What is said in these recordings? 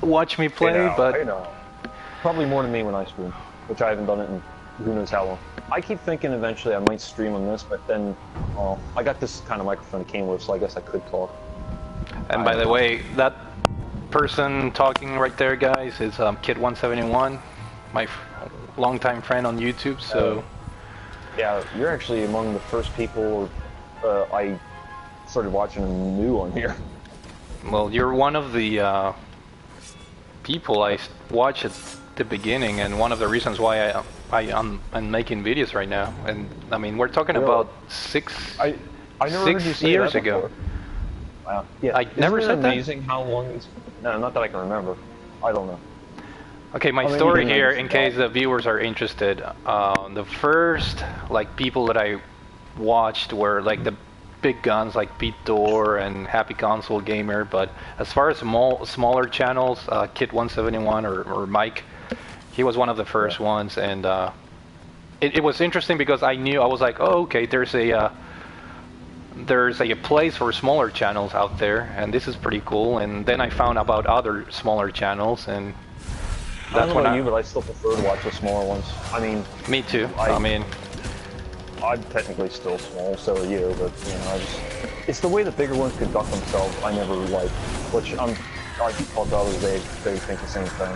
watch me play, but I know. Probably more than me when I stream, which I haven't done it in who knows how long. I keep thinking eventually I might stream on this, but then, I got this kind of microphone it came with, so I guess I could talk. and by the way, that person talking right there, guys, is KITT171, my longtime friend on YouTube. So yeah, you're actually among the first people I started watching new on here. well, you're one of the people I watched at the beginning, and one of the reasons why I'm making videos right now. And I mean, we're talking about six never heard you say years that ago. before. Wow. Yeah. I never said that. Amazing how long it's... No, not that I can remember. I don't know. Okay, my story here, in case the viewers are interested. The first people that I watched were the big guns like Pete Dorr and Happy Console Gamer, but as far as smaller channels, KITT171 or Mike, he was one of the first ones, and it was interesting because I was like, oh, okay, there's a place for smaller channels out there, and this is pretty cool. And then I found about other smaller channels, and that's I don't know about you, but I still prefer to watch the smaller ones. I mean, me too. I'm technically still small, so are you, but it's the way the bigger ones conduct themselves I never liked, which I thought the others they think the same thing.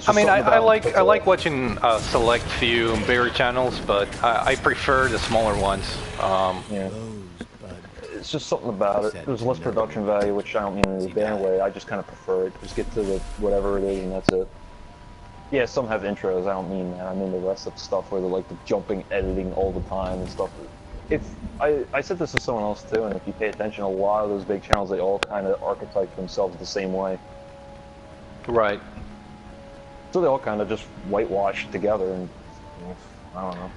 I mean, I like watching select few bigger channels, but I prefer the smaller ones. Yeah. It's just something about it. There's less production value, which I don't mean in a bad way. I just kind of prefer it. Just get to the whatever it is, and that's it. Yeah, some have intros. I don't mean that. I mean the rest of the stuff where they're like the jumping, editing all the time and stuff. If I said this to someone else too, and if you pay attention, a lot of those big channels, they all kind of archetype themselves the same way. Right. So they all kind of just whitewashed together, and I don't know.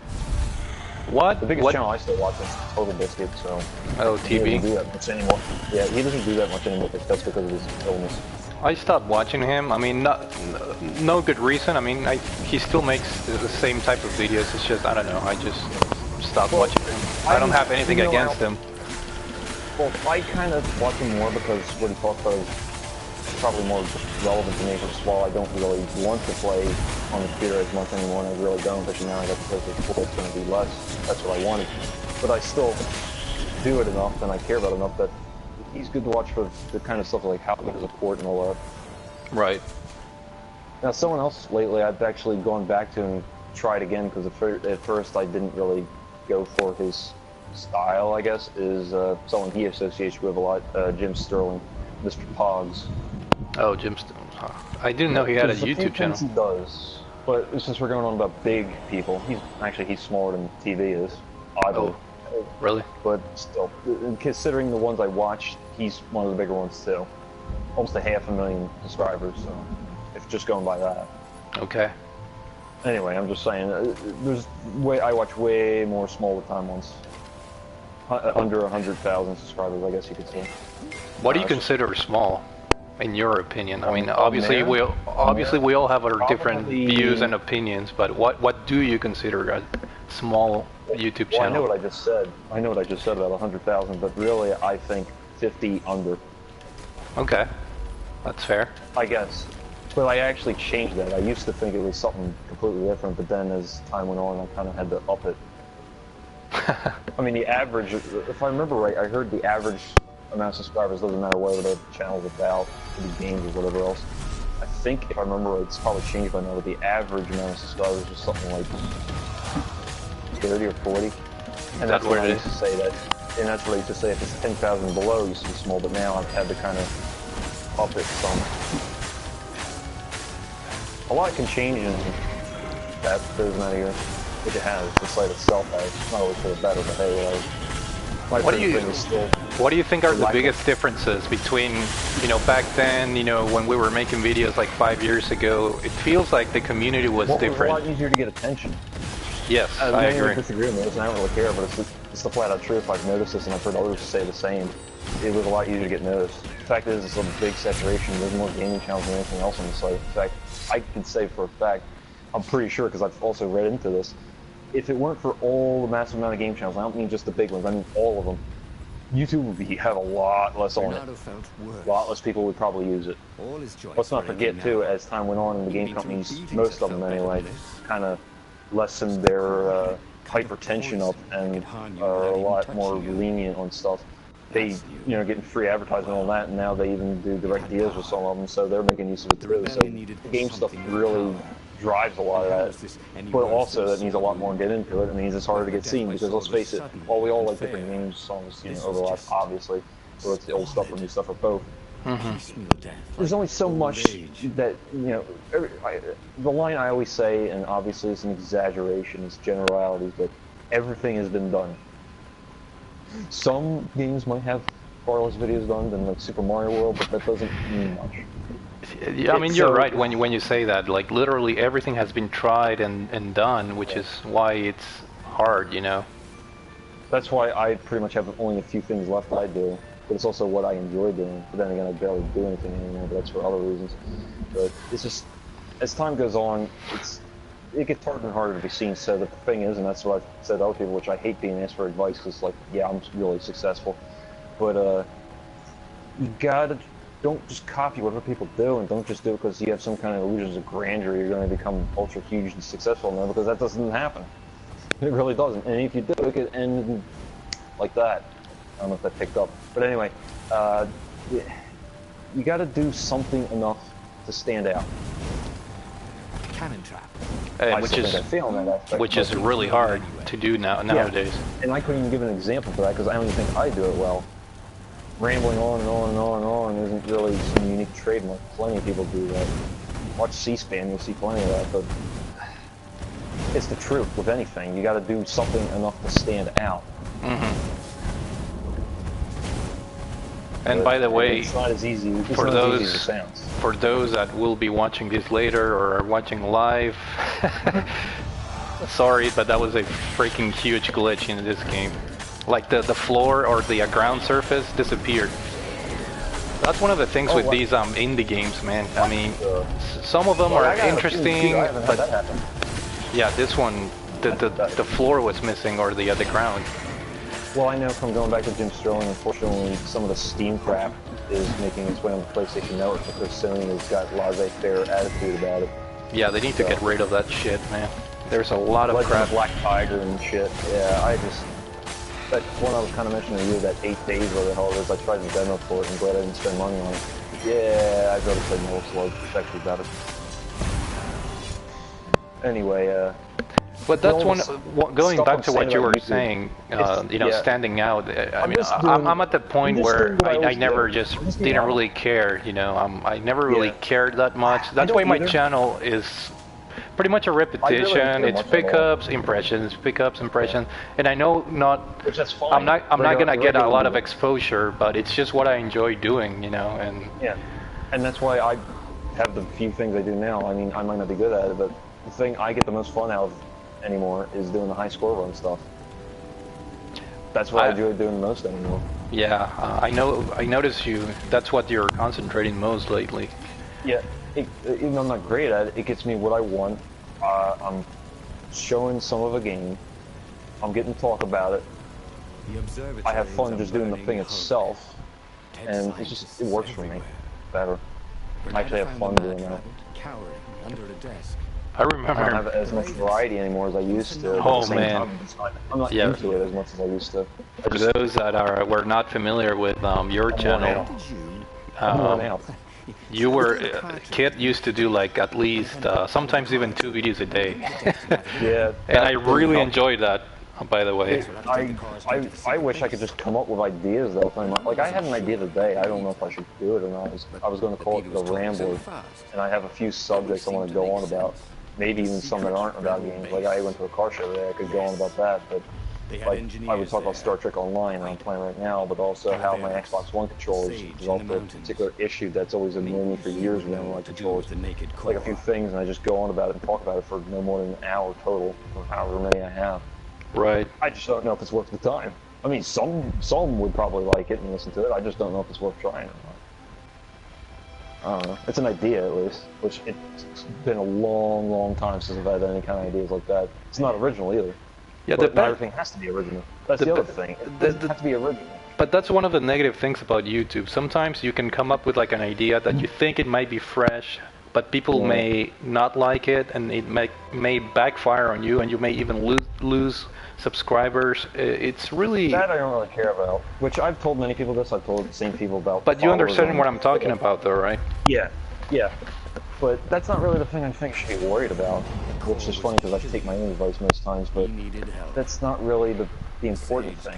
What? The biggest channel I still watch is Total Biscuit, so... Oh, TV? He doesn't do that much anymore. Yeah, he doesn't do that much anymore, but that's because of his illness. I stopped watching him. I mean, no good reason. I mean, he still makes the same type of videos. It's just, I don't know, I just stopped watching him. I don't have anything against him. Well, I kind of watch him more because what he talks about is probably more relevant to me, because while I don't really want to play on the computer as much anymore, and I really don't, but now I got the PlayStation 4, it's going to be less. That's what I wanted. But I still do it enough, and I care about it enough that he's good to watch for the kind of stuff like how good is a port and all that. Right. Now, someone else lately I've actually gone back to and tried again, because at first I didn't really go for his style, I guess, is someone he associates with a lot, Jim Sterling, Mr. Pogs. Oh, Jim Sterling. I didn't know he had a YouTube channel. He does, but since we're going on about big people, he's smaller than TV is, oddly. Oh, really? But still, considering the ones I watched, he's one of the bigger ones too. Almost 500,000 subscribers, so if just going by that. Okay. Anyway, I'm just saying, I watch way more smaller time ones. Under 100,000 subscribers, I guess you could say. What do you consider small, in your opinion? I mean, obviously we all have our different views and opinions, but what do you consider a small YouTube channel? Well, I know what I just said. I know what I just said about 100,000, but really, I think 50 under. Okay, that's fair. I guess. But I actually changed that. I used to think it was something completely different, but then as time went on, I kind of had to up it. I mean, the average, if I remember right, I heard the average amount of subscribers doesn't matter whether the channel's about, could be games or whatever else. I think, if I remember right, it's probably changed by now, but the average amount of subscribers was something like 30 or 40. And that's what I used to say that, and that's what I used to say, if it's 10,000 below, it used to be small, but now I've had to kind of up it some. A lot can change in those amount of years. Which it has, the site itself has, not always for the better, but hey, what do you think are the biggest differences between, back then, when we were making videos like 5 years ago? It feels like the community was different. It was a lot easier to get attention. Yes, I agree. I disagree with this, and I don't really care, but it's the flat-out truth. I've noticed this, and I've heard others say the same. It was a lot easier to get noticed. The fact is, it's a big saturation. There's more gaming channels than anything else on the site. In fact, I can say for a fact, I'm pretty sure, because I've also read into this, if it weren't for all the massive amount of game channels, I don't mean just the big ones, I mean all of them, YouTube would have a lot less on it. A lot less people would probably use it. Let's not forget too, as time went on, and the game companies, most of them anyway, kind of lessened their hypertension up and are a lot more lenient on stuff. They, getting free advertisement on that, and now they even do direct deals with some of them, so they're making use of it too. So the game stuff really drives a lot of that, but also that means a lot more to get into it. It means it's harder to get seen, because let's face it, while we all like different games, songs, overlap, obviously, whether it's the old stuff or new stuff or both. There's only so much that, the line I always say, and obviously it's an exaggeration, it's generalities, but everything has been done. Some games might have far less videos done than like Super Mario World, but that doesn't mean much. Yeah, I mean, you're right when you say that. Like, literally everything has been tried and done, which is why it's hard, That's why I pretty much have only a few things left I do, but it's also what I enjoy doing. But then again, I barely do anything anymore, but that's for other reasons. But it's just, as time goes on, it gets harder and harder to be seen. So the thing is, and that's what I've said to other people, which I hate being asked for advice, because, like, yeah, I'm really successful, but don't just copy what other people do, and don't just do it because you have some kind of illusions of grandeur, you're going to become ultra huge and successful now, because that doesn't happen. It really doesn't. And if you do, it could end like that. I don't know if that picked up. But anyway, you got to do something enough to stand out. Cannon trap. Which is really hard to do nowadays. And I couldn't even give an example for that, because I don't even think I do it well. Rambling on and on and on and on isn't really some unique trademark. Plenty of people do that. Watch C-SPAN, you'll see plenty of that, but it's the truth with anything. You got to do something enough to stand out. And by the way, it's not as easy. It's for not those as easy as it sounds. For those that will be watching this later or are watching live, sorry, but that was a freaking huge glitch in this game. Like the floor or the ground surface disappeared. That's one of the things with these indie games, man. I mean, some of them are interesting, but yeah, this one, the floor was missing, or the ground. Well, I know from going back to Jim Sterling, unfortunately, some of the Steam crap is making its way on the PlayStation Network, because Sony has got laissez-faire attitude about it. Yeah, they need to get rid of that shit, man. There's a lot of Legend crap. of Black Tiger and shit. Yeah, that one I was kind of mentioning to you, that 8 days or the hell it is, I tried the demo for it and glad I didn't spend money on it. Yeah, I'd rather play Metal Slug. It's actually better. Anyway, but that's going back to what you were saying, standing out. I mean, I'm at the point where I never just didn't really care, I never really cared that much. That's why my channel is pretty much a repetition. It's pickups, impressions, and I know which that's fine. I'm not gonna get a lot of exposure, but it's just what I enjoy doing, and yeah, and that's why I have the few things I do now. I mean, I might not be good at it, but the thing I get the most fun out of anymore is doing the high score run stuff. That's what I enjoy doing the most anymore. Yeah, I notice that's what you're concentrating most lately. Yeah, even though I'm not great at it, it gets me what I want. I'm showing some of a game. I'm getting to talk about it. I have fun just doing the thing itself, and it works for me better. I actually have fun doing that. I remember. I don't have as much variety anymore as I used to. Oh man, I'm not into it as much as I used to. For those that were not familiar with your channel, KITT used to do like at least sometimes even 2 videos a day. Yeah, and I really enjoyed that. By the way, I wish I could just come up with ideas though. Like I had an idea today. I don't know if I should do it or not. I was going to call it the Rambler, and I have a few subjects I want to go on about. Maybe even some that aren't about games. Like I went to a car show today. I could go on about that, but like I would talk about Star Trek Online that I'm playing right now, but also how my Xbox One controllers resolved a particular issue that's always annoyed me for years with my controllers. Like a few things, and I just go on about it and talk about it for no more than an hour total, or however many I have. Right. I just don't know if it's worth the time. I mean, some would probably like it and listen to it. I just don't know if it's worth trying or not. I don't know. It's an idea, at least. Which it's been a long, long time since I've had any kind of ideas like that. It's not original either. Yeah, but not everything has to be original. That's the other thing. It doesn't have to be original. But that's one of the negative things about YouTube. Sometimes you can come up with like an idea that you think it might be fresh, but people may not like it, and it may backfire on you, and you may even lose subscribers. It's really that I don't really care about. Which I've told many people this. I've told the same people about. But you understand what I'm talking about, though, right? Yeah, yeah. But that's not really the thing I think I should be worried about. Which is funny because I take my own advice most times, but that's not really the important thing.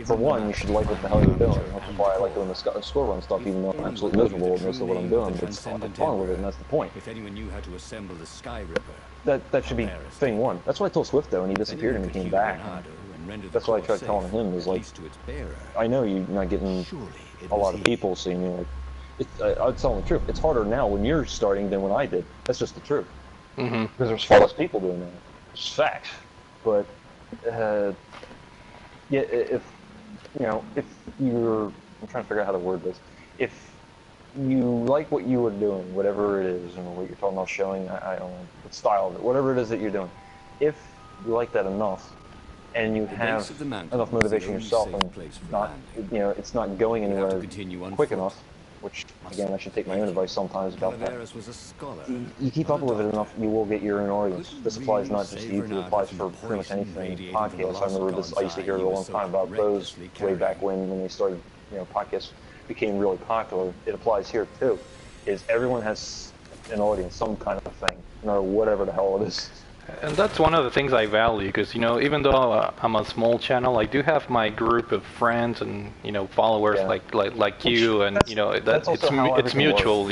For one, you should like what the hell you're doing. That's why I like doing the score run stuff, even though I'm absolutely miserable with most of what I'm doing. But it's fun with it, and that's the point. If anyone knew how to assemble the Sky Ripper, that should be thing one. That's what I told Swift though, and he disappeared and he came back. That's what I tried telling him is like, I know you're not getting a lot of people seeing you. Like, I'd tell him the truth. It's harder now when you're starting than when I did. That's just the truth. Because there's far less people doing that. It's facts. But yeah, if you're, I'm trying to figure out how to word this. If you like what you are doing, whatever it is, and what you're talking about showing, I don't know the style of it, whatever it is that you're doing. If you like that enough, and you have enough motivation yourself, and not, it's not going anywhere quick enough. Which, again, I should take my own advice sometimes about that. You keep up with it enough, you will get your own audience. This applies not just to YouTube, it applies for pretty much anything. Podcasts, I remember this, I used to hear it a long time about those way back when they started, podcasts became really popular. It applies here too, is everyone has an audience, some kind of thing, no matter whatever the hell it is. And that's one of the things I value, because even though I'm a small channel, I do have my group of friends and followers like you, and it's mutual,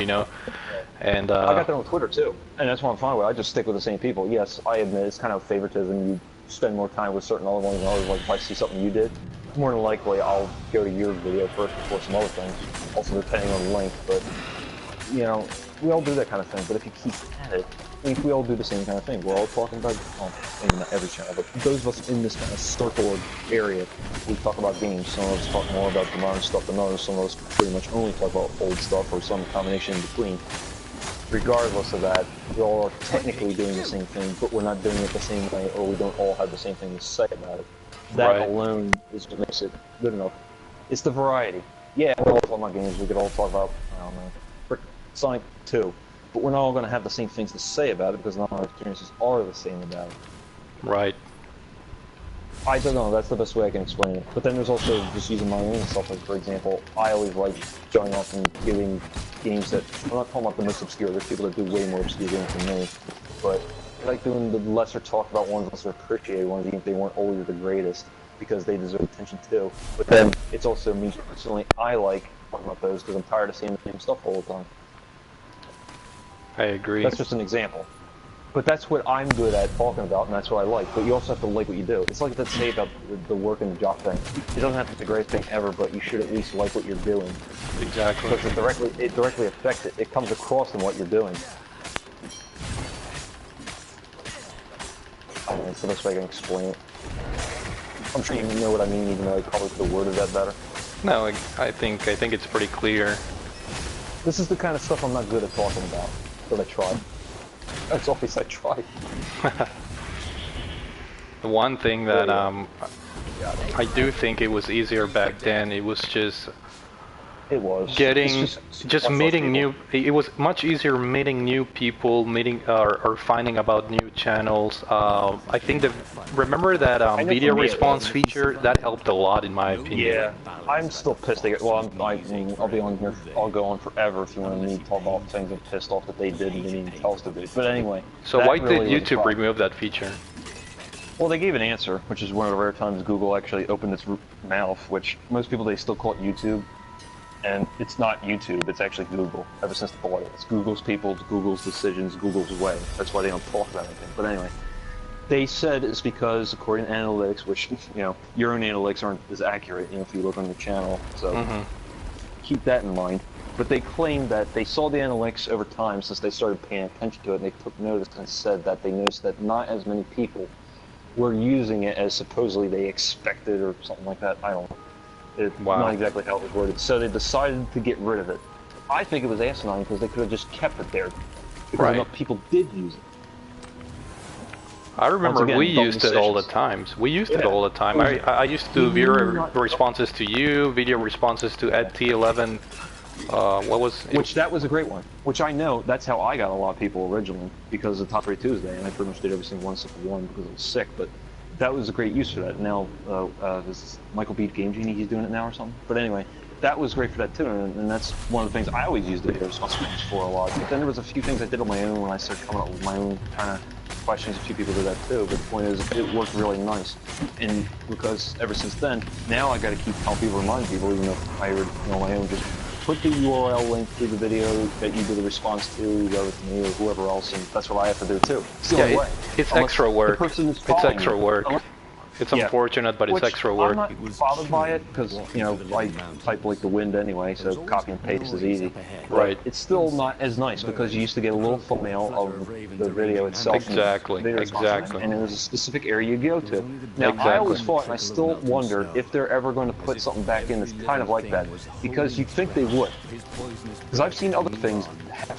And I got that on Twitter too, and that's what I'm fine with. I just stick with the same people. Yes, I admit it's kind of favoritism. You spend more time with certain other ones, and others. Like if I see something you did, more than likely I'll go to your video first before some other things. Also depending on length, but we all do that kind of thing. But if you keep at it. I think we all do the same kind of thing. We're all talking about, maybe not every channel, but those of us in this kind of circle area, we talk about games. Some of us talk more about the modern stuff than others. Some of us pretty much only talk about old stuff or some combination in between. Regardless of that, we all are technically doing the same thing, but we're not doing it the same way, or we don't all have the same thing to say about it. That alone is what makes it good enough. It's the variety. Yeah, we're all talking about games. We could all talk about, I don't know, Sonic 2. But we're not all going to have the same things to say about it because not all our experiences are the same about it. Right. I don't know, that's the best way I can explain it. But then there's also just using my own stuff, like for example, I always like going off and giving games that, I'm not talking about the most obscure, there's people that do way more obscure games than me, but I like doing the lesser talked about ones, lesser appreciated ones, even if they weren't always the greatest, because they deserve attention too. But then, it's also me personally, I like talking about those because I'm tired of seeing the same stuff all the time. I agree. That's just an example. But that's what I'm good at talking about, and that's what I like. But you also have to like what you do. It's like that say about the work and the job thing. It doesn't have to be the greatest thing ever, but you should at least like what you're doing. Exactly. Because it directly affects it. It comes across in what you're doing. I don't know, it's the best way I can explain it. I'm sure you know what I mean, even though I probably could have worded that better. No, I think it's pretty clear. This is the kind of stuff I'm not good at talking about, but I try. That's always I try. The one thing that I do think it was easier back then. It was just It was. Getting, just meeting new, it was much easier meeting new people, meeting or finding about new channels. I think remember that video response feature, that helped a lot in my opinion. Yeah, I'm still pissed. Well, I'll be on here, I'll go on forever if you want me to talk about things I'm pissed off that they did and didn't even tell us to do. But anyway. So why did YouTube remove that feature? Well, they gave an answer, which is one of the rare times Google actually opened its mouth, which most people, they still call it YouTube. And it's not YouTube, it's actually Google, ever since they bought it. It's Google's people, it's Google's decisions, Google's way. That's why they don't talk about anything. But anyway, they said it's because, according to analytics, which, your own analytics aren't as accurate, if you look on the channel, so keep that in mind. But they claimed that they saw the analytics over time since they started paying attention to it, and they took notice and said that they noticed that not as many people were using it as supposedly they expected or something like that. I don't know. Not exactly how it was worded. So they decided to get rid of it. I think it was asinine because they could have just kept it there. Because enough people did use it. I remember again, we dumb used it all the decisions. times. We used it all the time. I used to do viewer responses to you, video responses to EdT11. What was it? Which that was a great one. Which I know that's how I got a lot of people originally because of Top 3 Tuesday, and I pretty much did every single one except for one because I was sick. But that was a great use for that. Now this is Michael Beat Game Genie. He's doing it now or something. But anyway, that was great for that too, and that's one of the things I always used the video responses for a lot. But then there was a few things I did on my own when I started coming up with my own kind of questions. A few people did that too, but the point is, it worked really nice. And because ever since then, now I got to keep telling people, remind people, even though I already know my own, just put the URL link to the video that you did a response to, whether to me or whoever else, and that's what I have to do too. It's the only way. It's extra work. It's extra work. It's unfortunate, but it's extra work. I'm not bothered by it because, you know, I type like the wind anyway, so copy and paste is easy. Right. It's still not as nice because you used to get a little thumbnail of the video itself. Exactly. Exactly. And there's a specific area you go to. Now, I always thought, and I still wonder, if they're ever going to put something back in that's kind of like that, because you'd think they would. Because I've seen other things have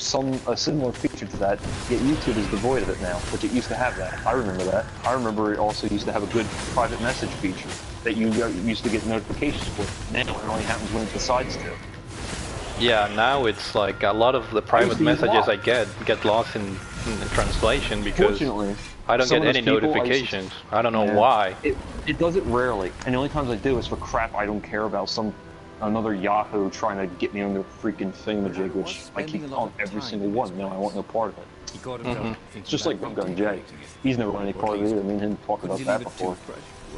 a similar feature to that, yet YouTube is devoid of it now, but it used to have that. I remember that. I remember it also used to have a good private message feature that you used to get notifications for. Now it only happens when it decides to. Yeah, now it's like a lot of the private messages I get lost in translation because I don't get any notifications. I don't know why. It does it rarely, and the only times I do is for crap I don't care about. Another Yahoo trying to get me on their freaking thingamajig, which I keep calling every single one. No, I want no part of it. It's just like Gun Jay. He's never wanted any part of it either. Me and him talked about that before.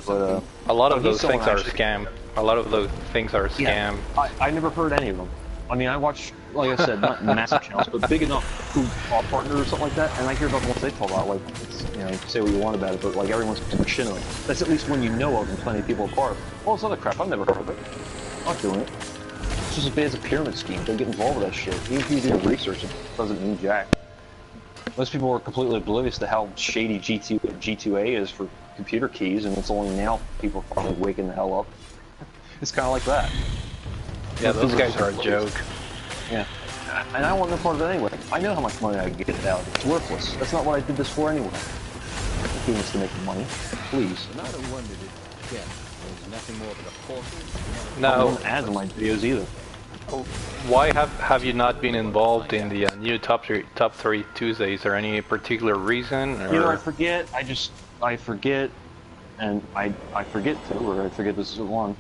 But a lot of those things are scam. A lot of those things are scam. Yeah, I never heard any of them. I mean, I watch, like I said, not massive channels, but big enough who are partners or something like that, and I hear about the ones they talk about. Like, it's, you know, say what you want about it, but like everyone's shitting it. That's at least one you know of, and plenty of people are part of. All this other crap, I've never heard of it. I'm not doing it. It's just as bad as a pyramid scheme. Don't get involved with that shit. Even if you do research, it doesn't mean jack. Most people are completely oblivious to how shady G2A is for computer keys, and it's only now people are finally waking the hell up. It's kind of like that. Yeah, those guys are a joke. Yeah. And I don't want no part of it anyway. I know how much money I can get out of it. It's worthless. That's not what I did this for anyway. He needs to make money. Please. No. I don't ads in my videos either. Why have you not been involved in the new top three Tuesdays? Is there any particular reason? Or? You know, I forget. I forget, and I forget to, or I forget this is one.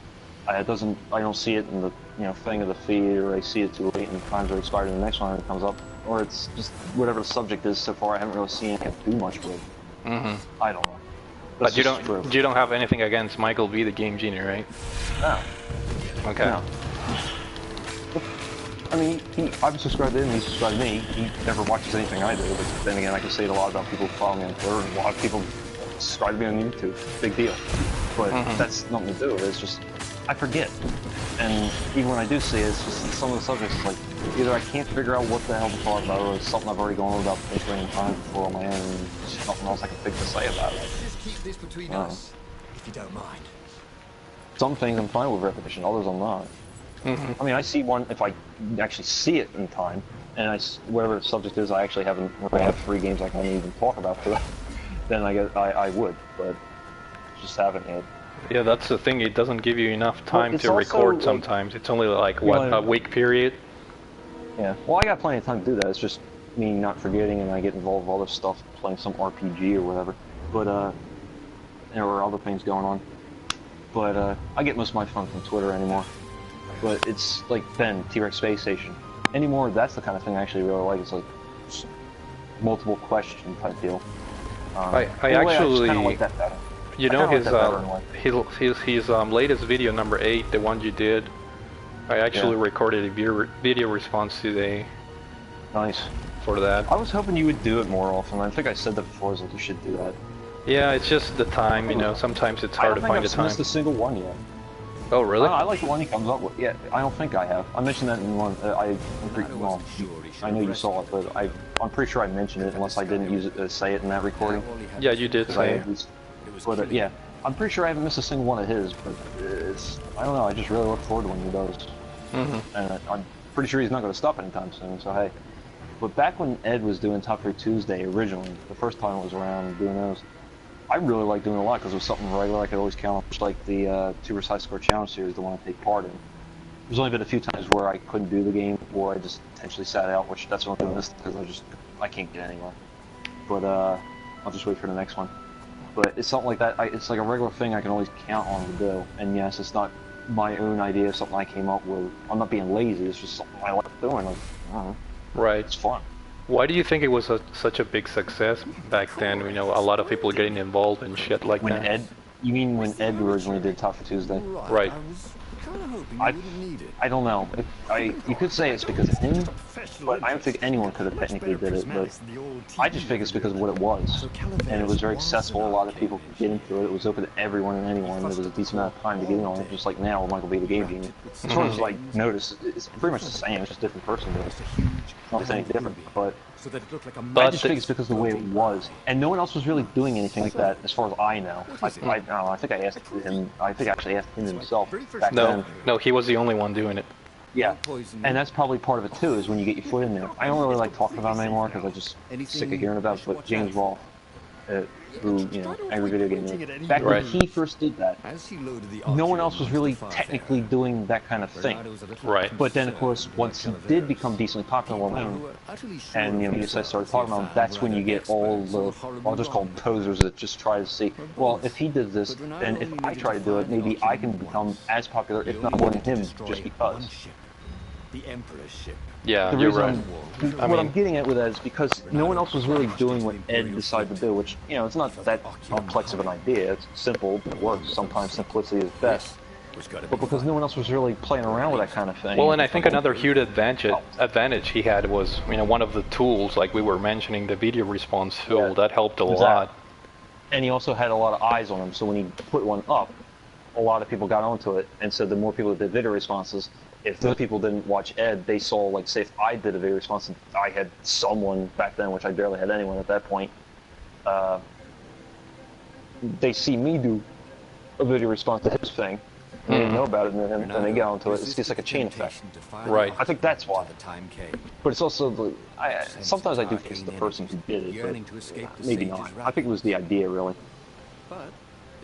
I don't see it in the thing of the feed, or I see it too late, and times are expired in the next one when it comes up, or it's just whatever the subject is. So far, I haven't really seen it do much with. I don't know. But you don't have anything against Michael V, the Game Genie, right? No. Okay. No. I mean, I've subscribed to him, he's subscribed to me. He never watches anything I do, but then again, I can say it a lot about people following me on Twitter, and a lot of people subscribe to me on YouTube. Big deal. But that's nothing to do with it. It's just, I forget. And even when I do see it, it's just some of the subjects, like, either I can't figure out what the hell to talk about, or it's something I've already gone over about 20 million times before on my own, and there's nothing else I can think to say about it. Just keep this between us, if you don't mind. Some things I'm fine with repetition, others I'm not. I mean, I see one, if I actually see it in time, and whatever the subject is, I actually have 3 games I can't even talk about for that, then I would, but just haven't yet. Yeah, that's the thing, it doesn't give you enough time to record sometimes. It's only like, what, a week period? Yeah, well, I got plenty of time to do that. It's just me not forgetting, and I get involved with other stuff, playing some RPG or whatever, but, there were other things going on. But, I get most of my fun from Twitter anymore. But it's like Ben, T-Rex Space Station. Anymore, that's the kind of thing I actually really like. It's like multiple question type deal. I actually kind of like that better. You know his latest video, number 8, the one you did. I actually recorded a video response today. Nice. For that. I was hoping you would do it more often. I think I said that before. Like you should do that. Yeah, it's just the time. You know, sometimes it's hard to find the time. I haven't missed a single one yet. Oh, really? I like the one he comes up with. Yeah, I don't think I have. I mentioned that in one. I know you saw it, but I'm pretty sure I mentioned it, unless I didn't say it in that recording. Yeah, you did say it. But yeah, I'm pretty sure I haven't missed a single one of his. But I don't know. I just really look forward to when he does. And I'm pretty sure he's not going to stop anytime soon. So hey. But back when Ed was doing Top 3 Tuesday originally, the first time it was around doing those, I really like doing it a lot because it was something regular I could always count on, just like the Tubers High Score Challenge Series, the one I take part in. There's only been a few times where I couldn't do the game, or I just intentionally sat out, which that's what I'm doing this because I can't get anywhere. But I'll just wait for the next one. But it's something like that. It's like a regular thing I can always count on to do. And yes, it's not my own idea, something I came up with. I'm not being lazy. It's just something I like doing. Like, I don't know. Right. It's fun. Why do you think it was such a big success back then? You know, a lot of people getting involved and shit like that. You mean when Ed originally did Top for Tuesday? Right. I don't know. You could say it's because of him, but I don't think anyone could have technically did it. But I just think it's because of what it was, and it was very accessible. A lot of people could get into it. It was open to everyone and anyone. There was a decent amount of time to get in on it, just like now with Michael B. the Game Genie. As far as like notice, it's pretty much the same. It's just a different person, but it's not anything different. But I just think it's because of the way it was, and no one else was really doing anything like that, as far as I know. I don't know. I think I asked him. I think I actually asked him himself back then. No, he was the only one doing it. Yeah, and that's probably part of it too, is when you get your foot in there. I don't really like talking about him anymore because I'm just sick of hearing about it, but James Rolfe, who, you know, Angry Video Game Nerd, back when he first did that, no one else was really technically doing that kind of thing. Right. But then, of course, once he did become decently popular online, and, you know, you started talking about him, that's when you get all the, I'll just call them posers that just try to see, well, if he did this, and if I try to do it, maybe I can become as popular, if not more than him, just because. The Emperor's ship. Yeah, you're right. What I'm getting at with that is because no one else was really doing what Ed decided to do, which, you know, it's not that complex of an idea. It's simple, but it works. Sometimes simplicity is best. But because no one else was really playing around with that kind of thing. Well, and I think another huge advantage he had was, you know, one of the tools, like we were mentioning, the video response tool, that helped a lot. And he also had a lot of eyes on him, so when he put one up, a lot of people got onto it, and so the more people that did video responses, if those people didn't watch Ed, they saw, like, say if I did a video response and I had someone back then, which I barely had anyone at that point, they see me do a video response to his thing, and they didn't know about it, and they get onto it. It's just like a chain effect. Right. I think that's why. But it's also, sometimes I do think it's the person who did it, but maybe not. I think it was the idea, really.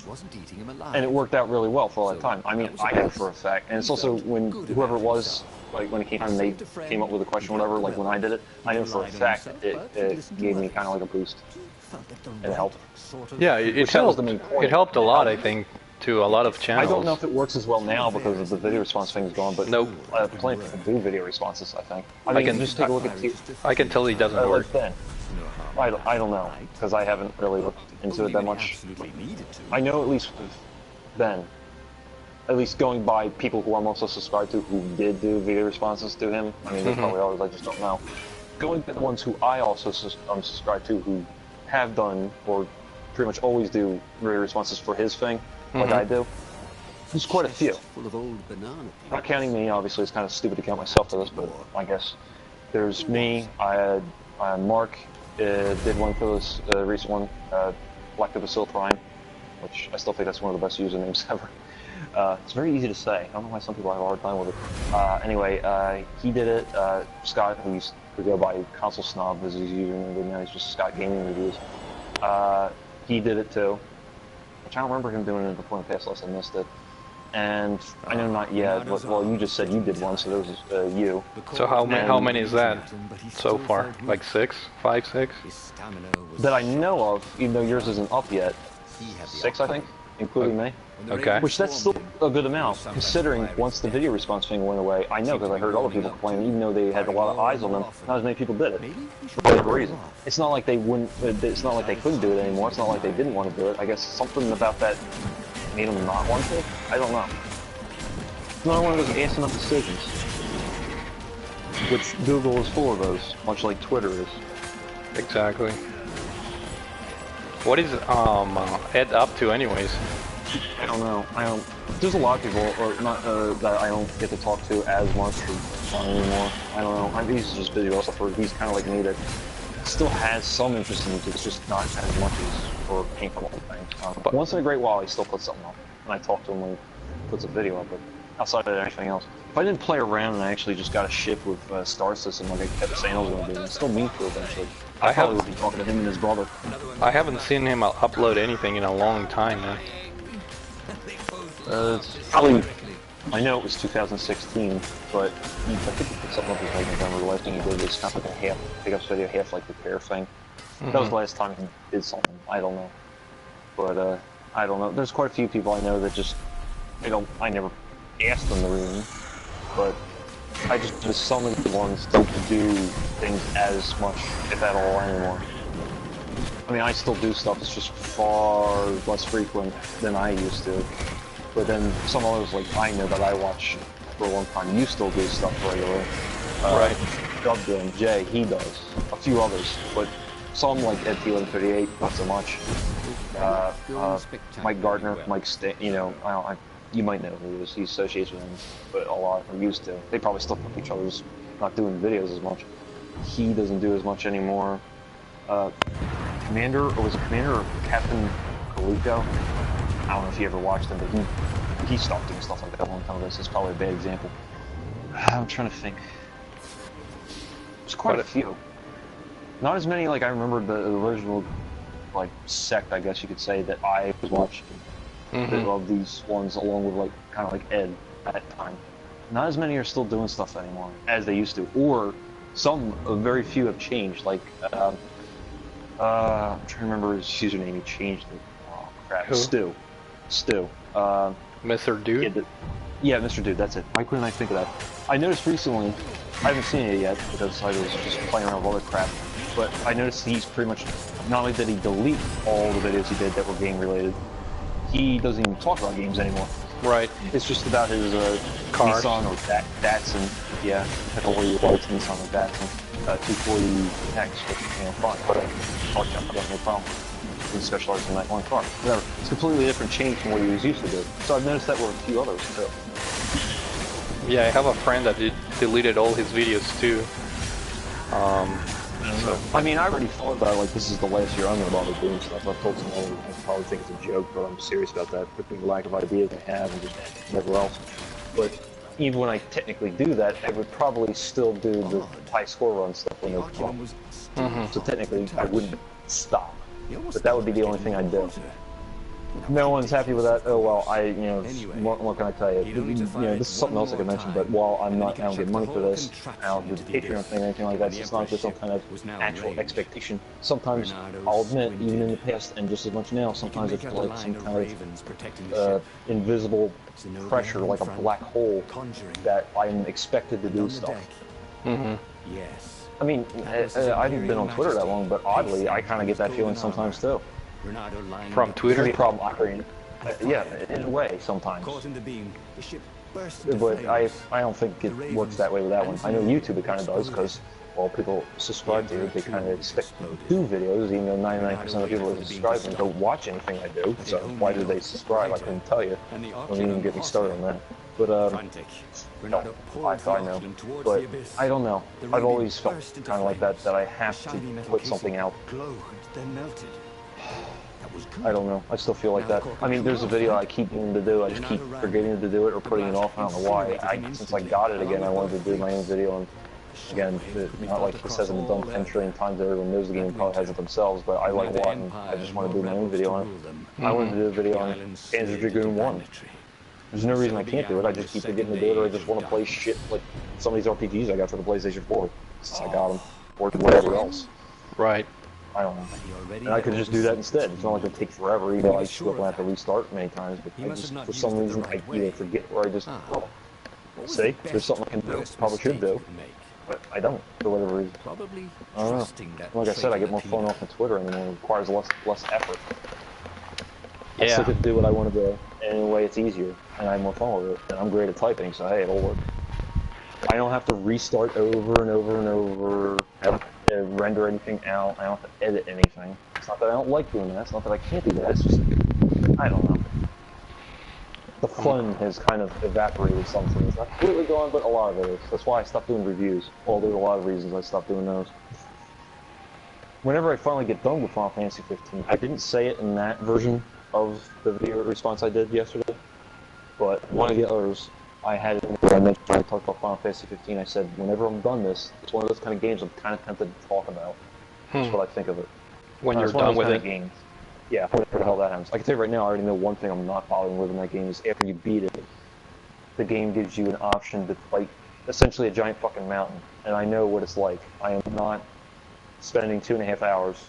Wasn't eating him alive. And it worked out really well for all that time. I mean, I know for a fact. And it's also when whoever it was, like when it came time, they came up with a question, whatever, like when I did it, I know for a fact it gave me kind of like a boost. And it helped. Yeah, it helped a lot, I think, to a lot of channels. I don't know if it works as well now because of the video response thing is gone, but nope. Plenty of people do video responses, I think. I mean, just take a look at I can tell he doesn't work. Ben. I don't know, because I haven't really looked into it that much. I know at least with Ben, at least going by people who I'm also subscribed to who did do video responses to him, I mean, there's probably others, I just don't know. Going by the ones who I also am subscribed to who have done, or pretty much always do video responses for his thing, like I do, there's quite a few. Not counting me, obviously, it's kind of stupid to count myself to this, but I guess there's me, I had Mark, did one for this recent one, Black the Bacil Prime, which I still think that's one of the best usernames ever. It's very easy to say. I don't know why some people have a hard time with it. Anyway, he did it. Scott, who used to go by Console Snob as his username, but now he's just Scott Gaming Reviews. He did it too, which I don't remember him doing it before in the past unless I missed it. And I know not yet, but, well, you just said you did one, so there was you. So how many is that so far? Like 6? 5, 6? That I know of, even though yours isn't up yet. 6, I think, including me. Okay. Which that's still a good amount, considering once the video response thing went away, I know because I heard other people complain, even though they had a lot of eyes on them, not as many people did it. For whatever reason. It's not like they wouldn't, it's not like they couldn't do it anymore, it's not like they didn't want to do it. I guess something about that made them not want to? I don't know. It's not one of those ass enough decisions. Which Google is full of those, much like Twitter is. Exactly. What is Ed up to anyways? I don't know. There's a lot of people, or not that I don't get to talk to as much anymore. I don't know. He's just busy with stuff. He's kind of like me that still has some interest in it. It's just not as much as for paintball things. But once in a great while, he still puts something up, and I talk to him when he puts a video up. But outside of anything else. If I didn't play around and I actually just got a ship with Star System like I kept saying I was going to do, I'd still mean to eventually. I probably would be talking to him and his brother. I haven't seen him upload anything in a long time, man. It's probably, I know it was 2016, but I think he put something up in like November. The last thing he did was kind of like a half pickups video, half like repair thing. That was the last time he did something. I don't know, but I don't know. There's quite a few people I know that just I never asked them to read, but I just some of the ones don't do things as much, if at all, anymore. I mean, I still do stuff. It's just far less frequent than I used to. But then some others, like I know that I watch for a long time, you still do stuff regularly. Right. Dub and Jay, he does. A few others, but some like Ed T1138, not so much. Mike Gardner, you know, you might know who he is. He associates with him, but a lot of them used to. They probably still put each other's, not doing videos as much. He doesn't do as much anymore. Commander, or was it Commander or Captain Calico? I don't know if you ever watched him, but he stopped doing stuff like that a long time ago, so it's probably a bad example. I'm trying to think. There's quite a few. Not as many, like I remember the original, like, sect, I guess you could say, that I was watching. Of these ones, along with, like, kind of like Ed at that time. Not as many are still doing stuff anymore, as they used to. Or, very few have changed, like, I'm trying to remember his username, he changed it. Oh, crap. Who? Stu. Mr. Dude? Yeah, Mr. Dude, that's it. Why couldn't I think of that? I noticed recently, I haven't seen it yet, because I was just playing around with other crap, but I noticed he's pretty much, not only did he delete all the videos he did that were game-related, he doesn't even talk about games anymore. Right. It's just about his Cars. Nissan or Datsun. Yeah, or he likes Nissan or Datsun. 240X, which, you know, fine, whatever. I got no problem. He specializes in that one car. Whatever. It's a completely different change from what he was used to do. So I've noticed that with a few others, too. Yeah, I have a friend that deleted all his videos, too. I mean, I already thought about it, like, this is the last year I'm going to bother doing stuff. I've told some others, I probably think it's a joke, but I'm serious about that, between the lack of ideas I have and just whatever else. But even when I technically do that, I would probably still do the high score run stuff when it's fun. So technically, I wouldn't stop. But that would be the only thing I'd do. No one's happy with that. Oh well, what can I tell you? This is something else I could mention. But while I don't get money for this, I don't do the Patreon thing or anything like that. It's not just some kind of actual expectation. Sometimes I'll admit, even in the past and just as much now, sometimes it's like some kind of invisible pressure, like a black hole, that I'm expected to do stuff. Yes. I mean, I haven't been on Twitter that long, but oddly, I kind of get that feeling sometimes too. From Twitter? The problem I create. Yeah, in a way, sometimes. But I don't think it works that way with that one. I know YouTube it kind of does, because, well, people subscribe to it, they kind of expect me to do videos, even though 99% of people that subscribe and don't watch anything I do, so why do they subscribe? I couldn't tell you. Don't even get me started on that. But, no, I know. But, I don't know. I've always felt kind of like that I have to put something out. I don't know. I still feel like that. I mean, there's a video I keep needing to do. I just keep forgetting to do it or putting it off. I don't know why. Since I got it again, I wanted to do my own video. And again, not like this hasn't been done 10 trillion times. Everyone knows the game probably has it themselves, but I like one. And I just want to do my own video on it. I wanted to do a video on Panzer Dragoon 1. There's no reason I can't do it. I just keep forgetting to do it, or I just want to play shit like some of these RPGs I got for the PlayStation 4 since I got them, or whatever else. Right. I don't know. And I could just do that instead. It's not like it would take forever, even though I still have to restart many times, but I just, for some reason, I either forget or I just, see, there's something I can do, probably should do, but I don't, for whatever reason. I don't know. Like I said, I get more fun off of Twitter anymore. It requires less effort. I still get to do what I want to do, and in a way it's easier, and I have more fun with it, and I'm great at typing, so hey, it'll work. I don't have to restart over and over and over, render anything out, I don't have to edit anything. It's not that I don't like doing that, it's not that I can't do that, it's just, I don't know. The fun has kind of evaporated something. It's not completely gone, but a lot of it is. That's why I stopped doing reviews. Well, there's a lot of reasons I stopped doing those. Whenever I finally get done with Final Fantasy 15, I didn't say it in that version of the video response I did yesterday, but one of the others, I had it in there. I mentioned when I talked about Final Fantasy 15. I said whenever I'm done this, it's one of those kind of games I'm kind of tempted to talk about. That's what I think of it. When you're it's one of done those with kind it. of games. Yeah, whatever the hell that happens. I can tell you right now, I already know one thing I'm not bothering with in that game is after you beat it, the game gives you an option to fight essentially a giant fucking mountain. And I know what it's like. I am not spending 2.5 hours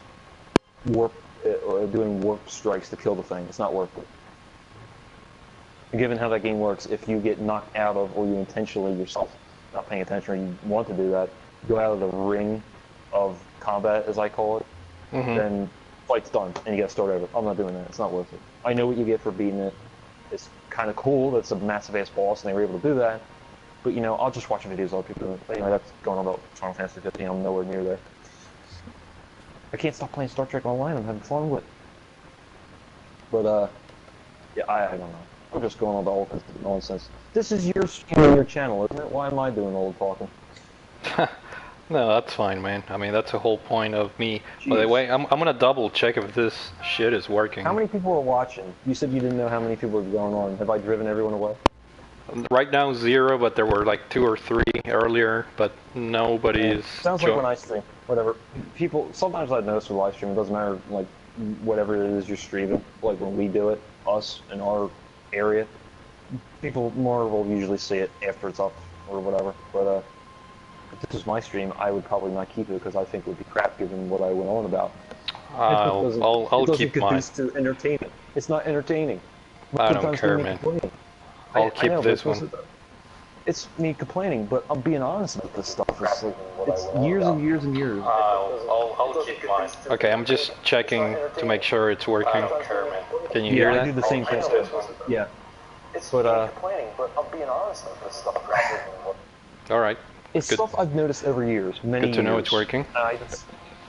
doing warp strikes to kill the thing. It's not worth it. And given how that game works, if you get knocked out of, or you intentionally yourself not paying attention, or you want to do that, go out of the ring of combat, as I call it, then fight's done, and you gotta start over. I'm not doing that. It's not worth it. I know what you get for beating it. It's kind of cool. That's a massive-ass boss, and they were able to do that. But, you know, I'll just watch videos of other people doing it. Anyway, that's going on about Final Fantasy 15. I'm nowhere near there. I can't stop playing Star Trek Online. I'm having fun with it. But, yeah, I don't know. I'm just going on about all kinds of nonsense. This is your stream on your channel, isn't it? Why am I doing all the talking? No, that's fine, man. I mean, that's the whole point of me. Jeez. By the way, I'm gonna double check if this shit is working. How many people are watching? You said you didn't know how many people were going on. Have I driven everyone away? Right now 0, but there were like 2 or 3 earlier, but nobody is. Sounds like when I stream. Whatever. People, sometimes I notice with live stream, it doesn't matter, like, whatever it is you're streaming. Like when we do it, us in our area, people more will usually see it after it's up or whatever. But if this was my stream, I would probably not keep it because I think it would be crap given what I went on about. I'll keep mine. To entertainment. It's not entertaining. I don't care, man. I'll keep this one. It's me complaining, but I'm being honest about this stuff. It's years and years and years. I'll keep mine. Okay, I'm just checking to make sure it's working. Can you hear that? I do the same thing. Yeah. But complaining, but I'm being honest about this stuff. All right. It's Good. stuff I've noticed over years, many years. Good to know it's working.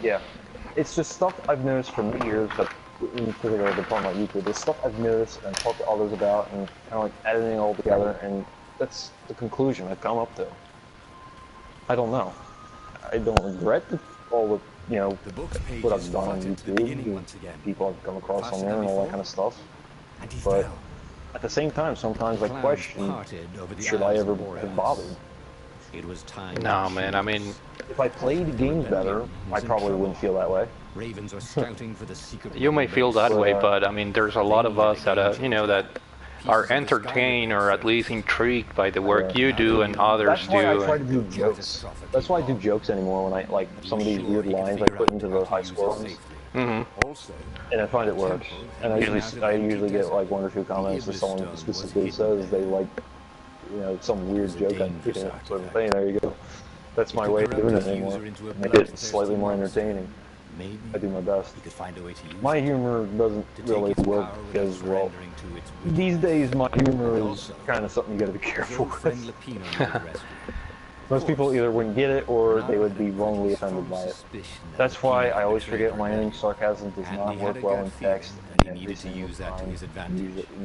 Yeah. It's just stuff I've noticed for many years, but in particular, I've been talking about YouTube. There's stuff I've noticed and talked to others about, and kind of like editing it all together, and that's the conclusion I've come up to. I don't know. I don't regret all the, you know, what I've done on YouTube, people I've come across on there, and all that kind of stuff. But at the same time, sometimes I question, should I ever have bothered? It was time. No, man. I mean, if I played games better, I probably wouldn't feel that way. Ravens are scouting for the secret. you may feel that way, but I mean, there's a lot of us that, you know, that are entertained or at least intrigued by the work you do and others do. That's why I try to do jokes. That's why I do jokes anymore when I, like, some of these weird lines I put into the high score ones. And I find it works. And I usually get like 1 or 2 comments where someone specifically says they like, you know, some weird joke I'm picking up sort of thing. There you go. That's my way of doing it anymore. Make it slightly more entertaining. I do my best. My humor doesn't really work as well. These days, my humor is kind of something you gotta be careful with. Most people either wouldn't get it or they would be wrongly offended by it. That's why I always forget my own sarcasm does not work well in text. And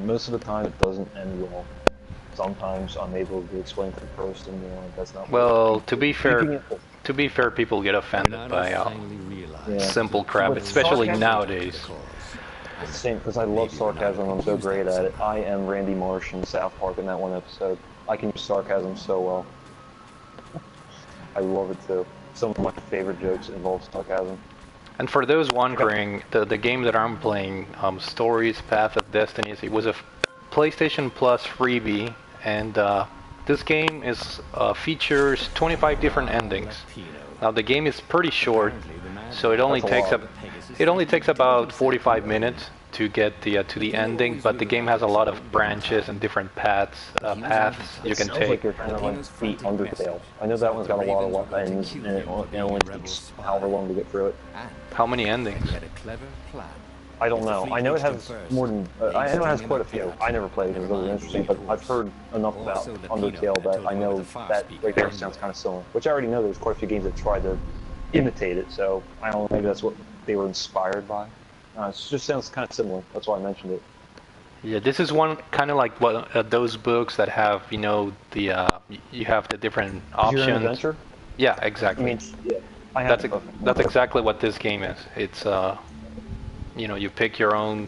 most of the time, it doesn't end well. Sometimes I'm able to explain to the person, you know, that's not. Well, to be fair, people get offended by simple crap, especially nowadays. Same, because I love sarcasm. I'm so great at it. I am Randy Marsh in South Park in that one episode. I can use sarcasm so well. I love it too. Some of my favorite jokes involve sarcasm. And for those wondering, the game that I'm playing, Stories, Path of Destinies, it was a PlayStation Plus freebie, and this game features 25 different endings. Now the game is pretty short, so it only takes about 45 minutes to get to the ending, but the game has a lot of branches and different paths you can Sounds take. like you're kind of like beat Undertale. I know that one's got a lot of weapons, and it only takes however long to get through it. How many endings? I don't know. I know it has more than. I know it has quite a few. I never played it because it was really interesting, but I've heard enough about Undertale that I know that right there sounds kind of similar. Which I already know there's quite a few games that tried to imitate it, so I don't know, maybe that's what they were inspired by. It just sounds kind of similar. That's why I mentioned it. Yeah, this is one kind of like those books that have, you know, you have the different options. Your adventure? Yeah, exactly. I mean, yeah. I have that's exactly what this game is. It's you know, you pick your own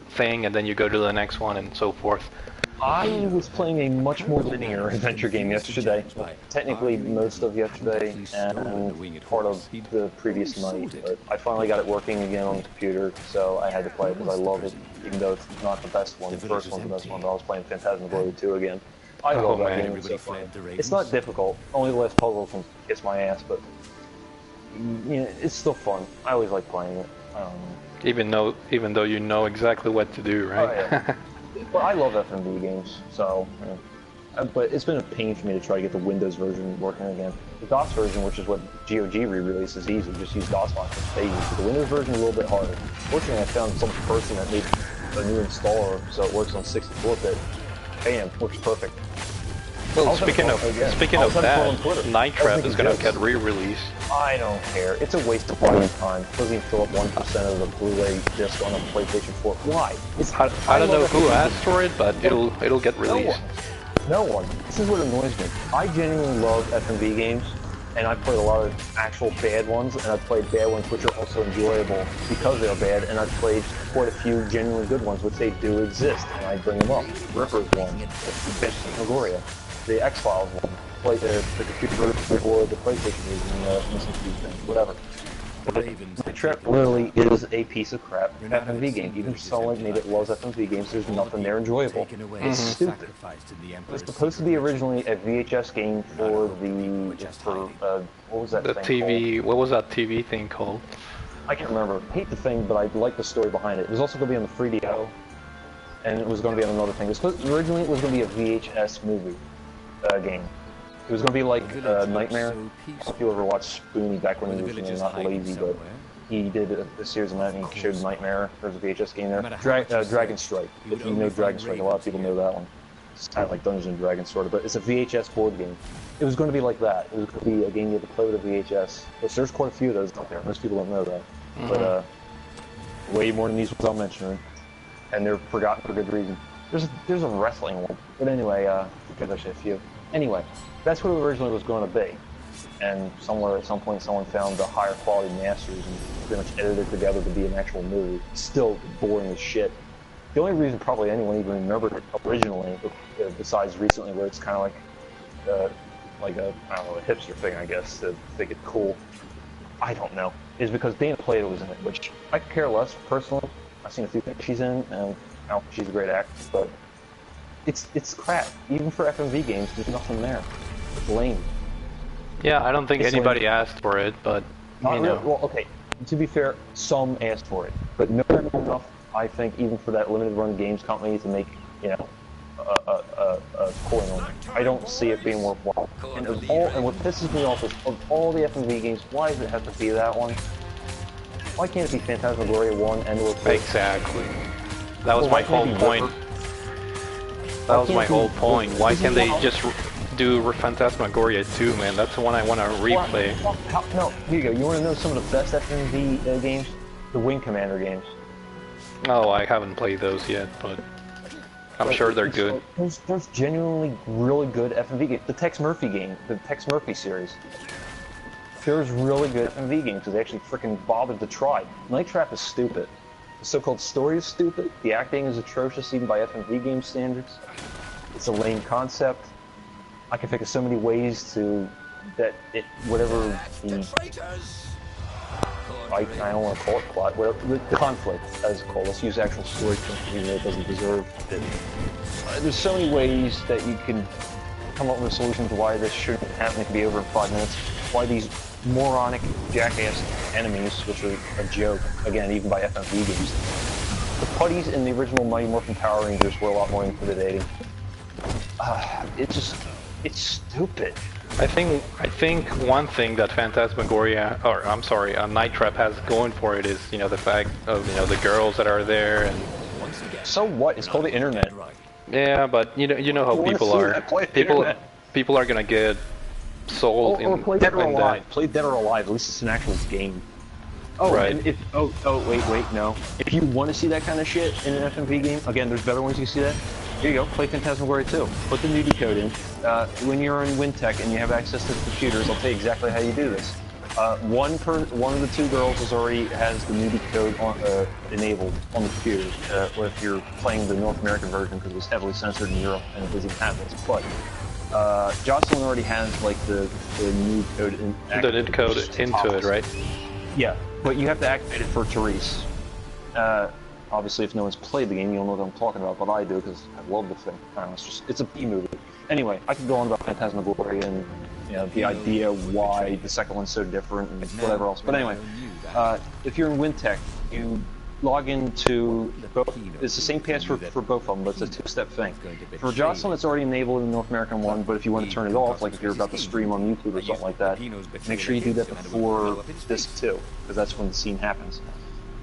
thing and then you go to the next one and so forth. I was playing a much more linear adventure game yesterday. Technically, most of yesterday and part of the previous night. But I finally got it working again on the computer, so I had to play it because I love it, even though it's not the best one. The first one's the best one, but I was playing Phantasmagoria 2 again. I love that game. It's so fun. It's not difficult. Only the last puzzle can kiss my ass, but you know, it's still fun. I always like playing it. Even though you know exactly what to do, right? Oh, yeah. Well, I love FMV games, so. But it's been a pain for me to try to get the Windows version working again. The DOS version, which is what GOG re-released, is easy. Just use DOS launcher. They use it. The Windows version is a little bit harder. Fortunately, I found some person that made a new installer, so it works on 64-bit. Bam, works perfect. Well, speaking of that, Night Trap is going to get re-released. I don't care. It's a waste of fucking time. It doesn't even fill up 1% of the Blu-ray disc on a PlayStation 4. Why? I don't know who asked for it, but it'll get released. No one. This is what annoys me. I genuinely love FMV games, and I've played a lot of actual bad ones, and I've played bad ones which are also enjoyable because they are bad, and I've played quite a few genuinely good ones which they do exist, and I bring them up. Ripper's one, Phantasmagoria, the X-Files one, the computer version or the PlayStation version, missing thing, whatever. Night Trap literally is a piece of crap FMV game. Even Solid made it loves FMV games, there's nothing there enjoyable. It's stupid. It was supposed to be originally a VHS game for what was that the thing TV, called? what was that TV thing called? I can't remember. I hate the thing, but I like the story behind it. It was also going to be on the 3DO, and it was going to be on another thing. Originally it was going to be a VHS movie game. It was going to be like Nightmare. If you ever watched Spoonie back when he was not lazy, but he did a series of that and he showed Nightmare. There's a VHS game there. Dragon Strike. If you know Dragon Strike, a lot of people know that one. It's kind of like Dungeons and Dragons sort of, but it's a VHS board game. It was going to be like that. It was going to be a game you had to play with a VHS. But there's quite a few of those out there. Most people don't know that. But way more than these ones I'm mentioning. And they're forgotten for good reason. There's a wrestling one. But anyway, there's actually a few. Anyway, that's what it originally was going to be. And somewhere at some point someone found the higher quality masters and pretty much edited it together to be an actual movie. Still boring as shit. The only reason probably anyone even remembered it originally, besides recently where it's kind of like a, I don't know, a hipster thing, I guess, to think it cool, I don't know, is because Dana Plato was in it, which I could care less, personally. I've seen a few things she's in, and I don't think she's a great actress, but it's crap. Even for FMV games, there's nothing there. It's lame. Yeah, I don't think anybody asked for it, but, you know. Well, okay, to be fair, some asked for it, but no enough, I think, even for that limited run games company to make, you know, a coin on it. I don't see it being worthwhile. And what pisses me off is, of all the FMV games, why does it have to be that one? Why can't it be Phantasmagoria 1 and or 2? Exactly. That was my whole point. That was my whole point. Why can't they just do Phantasmagoria 2, man? That's the one I want to replay. No, here you go. You want to know some of the best FMV games? The Wing Commander games. Oh, I haven't played those yet, but I'm sure they're good. There's genuinely really good FMV games. The Tex Murphy game, the Tex Murphy series. There's really good FMV games because they actually freaking bothered to try. Night Trap is stupid. The so-called story is stupid. The acting is atrocious even by FMV game standards. It's a lame concept. I can think of so many ways to whatever the I don't want to call it plot, whatever the conflict as it's called. Let's use actual story even though it doesn't deserve it. There's so many ways that you can come up with a solution to why this shouldn't happen. It can be over in 5 minutes. Why these moronic jackass enemies, which are a joke, again, even by FMV games. The putties in the original Mighty Morphin Power Rangers were a lot more intimidating. It's stupid. I think one thing that Phantasmagoria, or I'm sorry, Night Trap has going for it is, you know, the fact of, you know, the girls that are there and. So what? It's called the internet. Yeah, but you know how people are. People are gonna get sold or play Dead or Alive. Play Dead or Alive. At least it's an actual game. Oh, right. And wait, no. If you want to see that kind of shit in an FMV game, again, there's better ones you can see that. Here you go, play Phantasmagoria 2. Put the nudie code in. When you're in WinTech and you have access to the computers, I'll tell you exactly how you do this. One of the two girls has the nudity code on, enabled on the computer, or if you're playing the North American version because it was heavily censored in Europe and it doesn't have this. But Jocelyn already has like the nude code in. The nude code into it, right? Yeah, but you have to activate it for Therese. Obviously, if no one's played the game, you'll know what I'm talking about, but I do because I love the thing. I don't know, it's a B movie. Anyway, I could go on about Phantasmagoria and the idea why the second one's so different and whatever else. But anyway, if you're in WinTech, you log into both. It's the same password for both of them, but it's a two-step thing. For Jocelyn, it's already enabled in the North American one, but if you want to turn it off, like if you're about to stream on YouTube or something like that, make sure you do that before disc 2, because that's when the scene happens.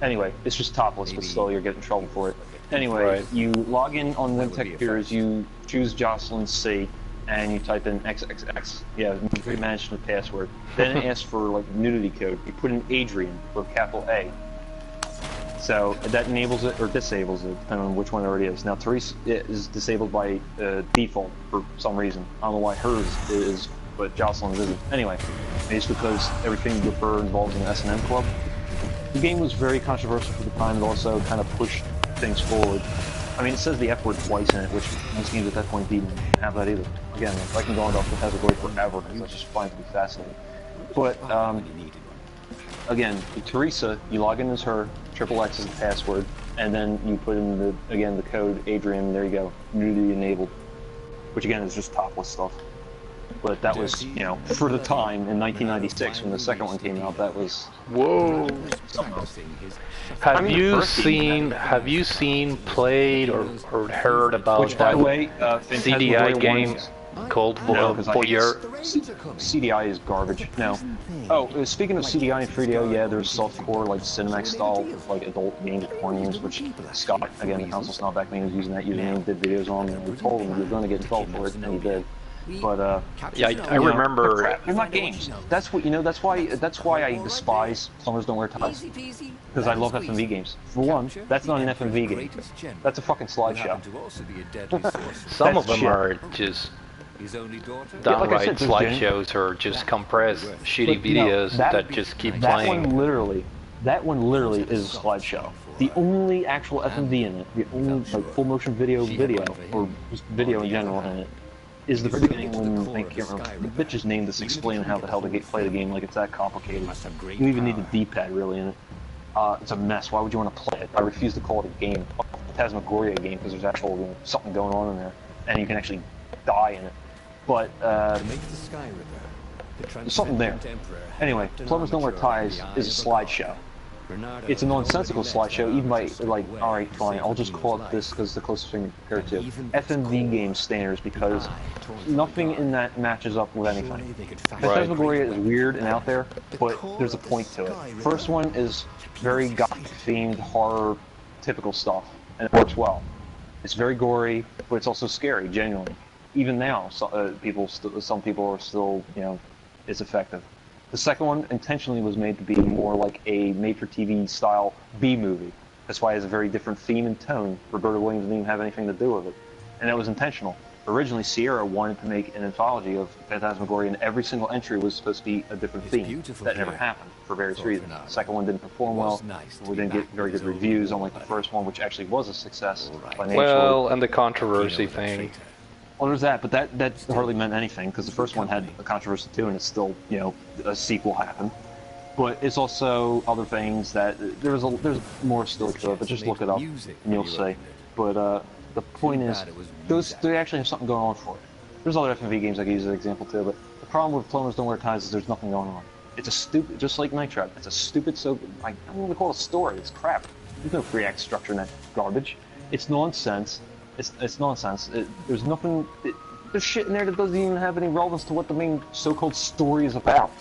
Anyway, it's just topless, but still you're getting in trouble for it. Anyway, you log in on WinTech computers, you choose Jocelyn C, and you type in XXX. Yeah, manage the password. Then it asks for like nudity code. You put in Adrian with capital A. So that enables it or disables it, depending on which one it already is. Now Therese is disabled by default for some reason. I don't know why hers is, but Jocelyn's isn't. Anyway, it's because everything with her involves an S&M club. The game was very controversial for the time, but also kind of pushed things forward. I mean, it says the F word twice in it, which most games at that point didn't have that either. Again, I can go on about Phantasmagoria forever because I just find it to be fascinating. But, again, Teresa, you log in as her, XXX is the password, and then you put in the code Adrian, and there you go, nudity enabled. Which again is just topless stuff. But that was, for the time in 1996 when the second one came out, that was whoa. Have you seen, played, or heard about which, by the way, CDI game called Voyeur? CDI is garbage. No. Oh, speaking of CDI and 3DO, yeah, there's softcore like Cinemax style like adult games, porn games, which Scott, again, the console snob back when he was using that username, did videos on, and we told him you're going to get in trouble for it, and he did. But yeah, I remember. They're not games. That's what That's why I despise Plumbers Don't Wear Ties. Because I love FMV games. For one, that's not an FMV game. That's a fucking slideshow. Some of them are just downright slideshows or just compressed shitty videos that just keep playing. That one literally is a slideshow. The only actual FMV in it, the only like full motion video, or just video in general in it, is the very beginning when I can't remember the bitch's name that's explaining how the hell to play the game like it's that complicated. You even need the D-pad really in it. It's a mess. Why would you want to play it? I refuse to call it a game. A Phantasmagoria game because there's actual something going on in there, and you can actually die in it. But there's something there. Anyway, Plumbers Don't Wear Ties is a slideshow. It's a nonsensical slideshow, even by, like, alright, fine, I'll just call it this because it's the closest thing compared to FMV game standards, because nothing in that matches up with anything. Phantasmagoria is weird and out there, but there's a point to it. First one is very gothic-themed, horror, typical stuff, and it works well. It's very gory, but it's also scary, genuinely. Even now, some people are still, it's effective. The second one intentionally was made to be more like a made-for-TV style B movie. That's why it has a very different theme and tone. Roberta Williams didn't even have anything to do with it. And that was intentional. Originally, Sierra wanted to make an anthology of Phantasmagoria, and every single entry was supposed to be a different theme. That never happened, for various reasons. The second one didn't perform well, we didn't get very good reviews, unlike the first one, which actually was a success financially. Well, and the controversy thing. Well, there's that, but that hardly meant anything, because the first one had a controversy too, and it's still, a sequel happened. But it's also other things that, there's more still to it, but just look it up, and you'll see. But, the point is, they actually have something going on for it. There's other FMV games I could use as an example too, but the problem with Plumbers Don't Wear Ties is there's nothing going on. It's a stupid, just like Night Trap, it's a stupid, I don't even call it a story, it's crap. There's no 3-act structure in that garbage. It's nonsense. It's nonsense. There's nothing. There's shit in there that doesn't even have any relevance to what the main so-called story is about.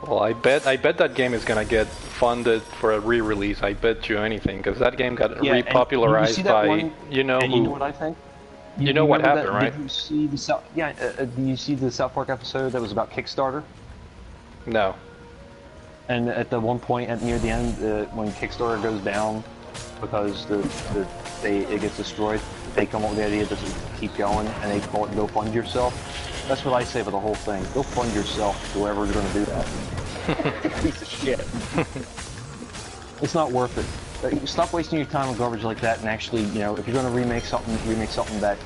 Well, I bet that game is gonna get funded for a re-release. I bet you anything, because that game got repopularized by you know what I think? You know what happened, right? Did you see the do you see the South Park episode that was about Kickstarter? No. And at the one point near the end, when Kickstarter goes down because it gets destroyed, they come up with the idea to keep going, and they call it "Go Fund Yourself." That's what I say about the whole thing. Go fund yourself, whoever's going to do that. Piece of shit. It's not worth it. Stop wasting your time on garbage like that, and actually, you know, if you're going to remake something that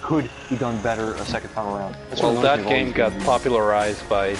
could be done better a second time around. That's well, that game got popularized by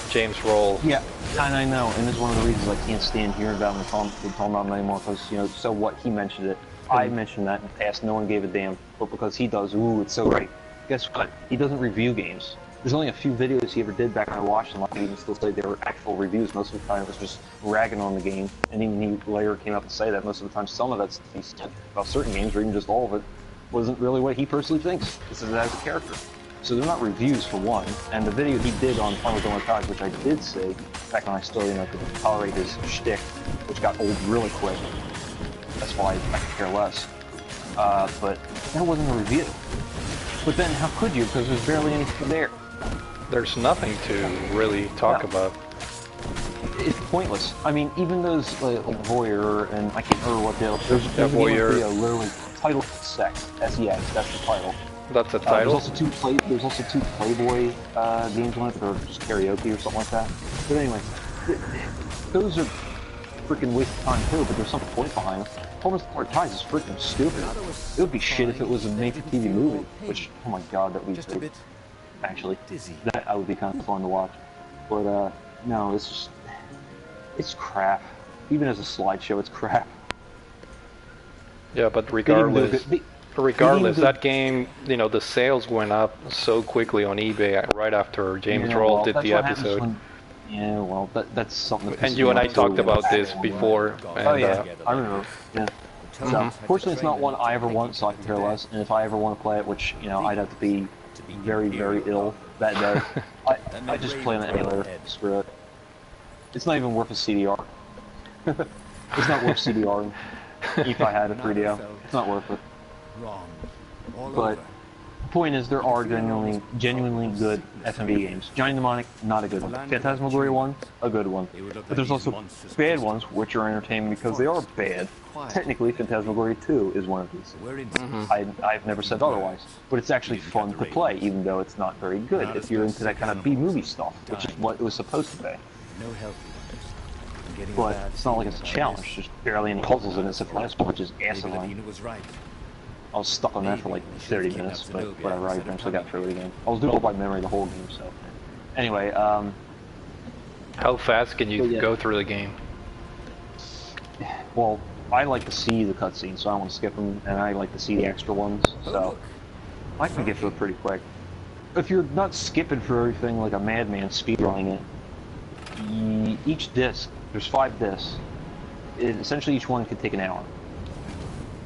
James Roll. Yeah, and I know, and this is one of the reasons I can't stand hearing about him talking about him anymore, because, you know, so what, he mentioned it. I mentioned that in the past, no one gave a damn, but because he does, ooh, it's so great. Guess what? He doesn't review games. There's only a few videos he ever did back when I watched them. I can even still say they were actual reviews. Most of the time it was just ragging on the game, and even he later came up and say that most of the time some of that stuff he said about certain games, or even just all of it, wasn't really what he personally thinks. This is as a character. So they're not reviews for one, and the video he did on Final Fantasy, which I did see back when I still, you know, could tolerate his shtick, which got old really quick. That's why I could care less. But that wasn't a review. But then how could you? Because there's barely anything there. There's nothing to really talk about. It's pointless. I mean, even those like Voyeur and I can't remember what the there's a video literally titled Sex. S-E-X, that's the title. That's the title? There's also two Playboy games on it that are just karaoke or something like that. But anyway, those are freaking waste of time too, but there's some point behind them. Homeless Court Ties is freaking stupid. It would be shit if it was a made-for-TV movie, which, oh my god, that would be great. Actually, that would be kind of fun to watch. But, no, it's just, it's crap. Even as a slideshow, it's crap. Yeah, but regardless, that game, you know, the sales went up so quickly on eBay right after James Roll did the episode. Yeah, well, that's something that... And you and I talked about this before. And, oh, yeah, I remember, yeah. So, fortunately, it's not one I ever want, so I can care less. And if I ever want to play it, which, you know, I'd have to be very, very ill that day, I just play on the emulator. Screw it. It's not even worth a CDR. It's not worth CDRing. If I had a 3DO, it's not worth it. But the point is, there are genuinely good FMV games. Johnny Mnemonic, not a good one. Phantasmagoria 1, a good one. But there's also bad ones, which are entertaining because they are bad. Technically, Phantasmagoria 2 is one of these. I've never said otherwise. But it's actually fun to play, even though it's not very good if you're into that kind of B-movie stuff, which is what it was supposed to be. But it's not like it's a challenge, there's barely any puzzles in it except for this one, which is asinine. I was stuck on that for like 30 minutes, but whatever, I eventually got through it again. I was doing it by memory the whole game, so... Anyway, how fast can you go through the game? Well, I like to see the cutscenes, so I don't want to skip them, and I like to see the extra ones, so... I can get through it pretty quick. If you're not skipping for everything like a madman speedrunning it, each disc, there's 5 discs, essentially each one could take an hour.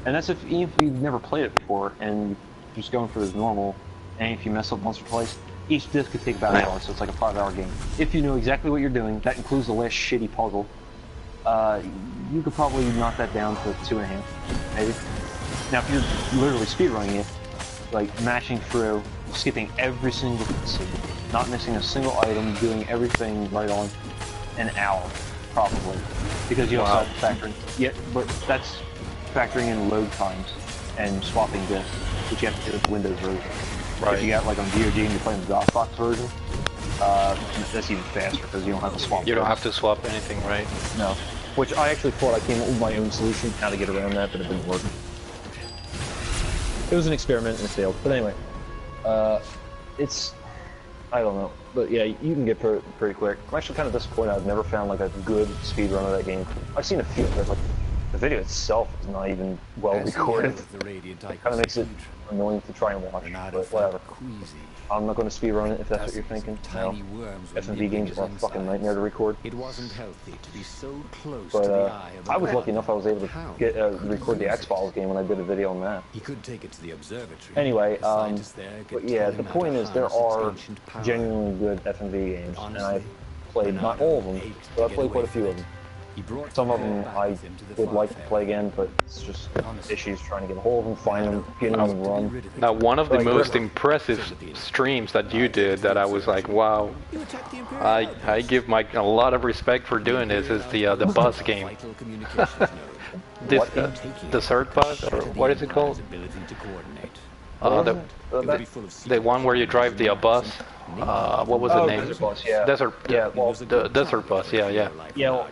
And that's even if you've never played it before and you're just going for this normal, and if you mess up once or twice, each disc could take about an hour, so it's like a 5-hour game. If you know exactly what you're doing, that includes the last shitty puzzle, you could probably knock that down to 2.5, maybe. Now if you're literally speedrunning it, like mashing through, skipping every single scene, not missing a single item, doing everything right on, an hour, probably. Because you also have to factor in, yeah, but that's factoring in load times and swapping discs, which you have to do with the Windows version. Right. If you got like on VOD and you're playing the DOSBox version, that's even faster because you don't have to swap. You don't have to swap anything, right? No. Which I actually thought I came up with my own solution how to get around that, but it didn't work. It was an experiment and it failed. But anyway, it's, I don't know, but yeah, you can get pretty quick. I'm actually kind of disappointed I've never found like a good speed run of that game. I've seen a few, but like the video itself is not even well recorded. It kind of makes it annoying to try and watch, but whatever. I'm not going to speedrun it if that's what you're thinking. No. FMV games are a fucking nightmare to record. It wasn't healthy to be so close but to the eye of I was lucky enough I was able to get record the X-Files game when I did a video on that. He could take it to the observatory. Anyway, but yeah, the point is there are genuinely good FMV games, and I've played not all of them, but I've played quite a few of them. Some of them I would like to play again, but it's just issues trying to get a hold of them, find them, get them and run. Now, one of the most impressive streams that you did that I was like, wow, I give Mike a lot of respect for doing this is the bus game. The third bus, or what is it called? The, That- the one where you drive the bus. What was the name? Desert Bus, yeah. Desert. Yeah, well, The Desert Bus. Yeah, yeah. yeah, well,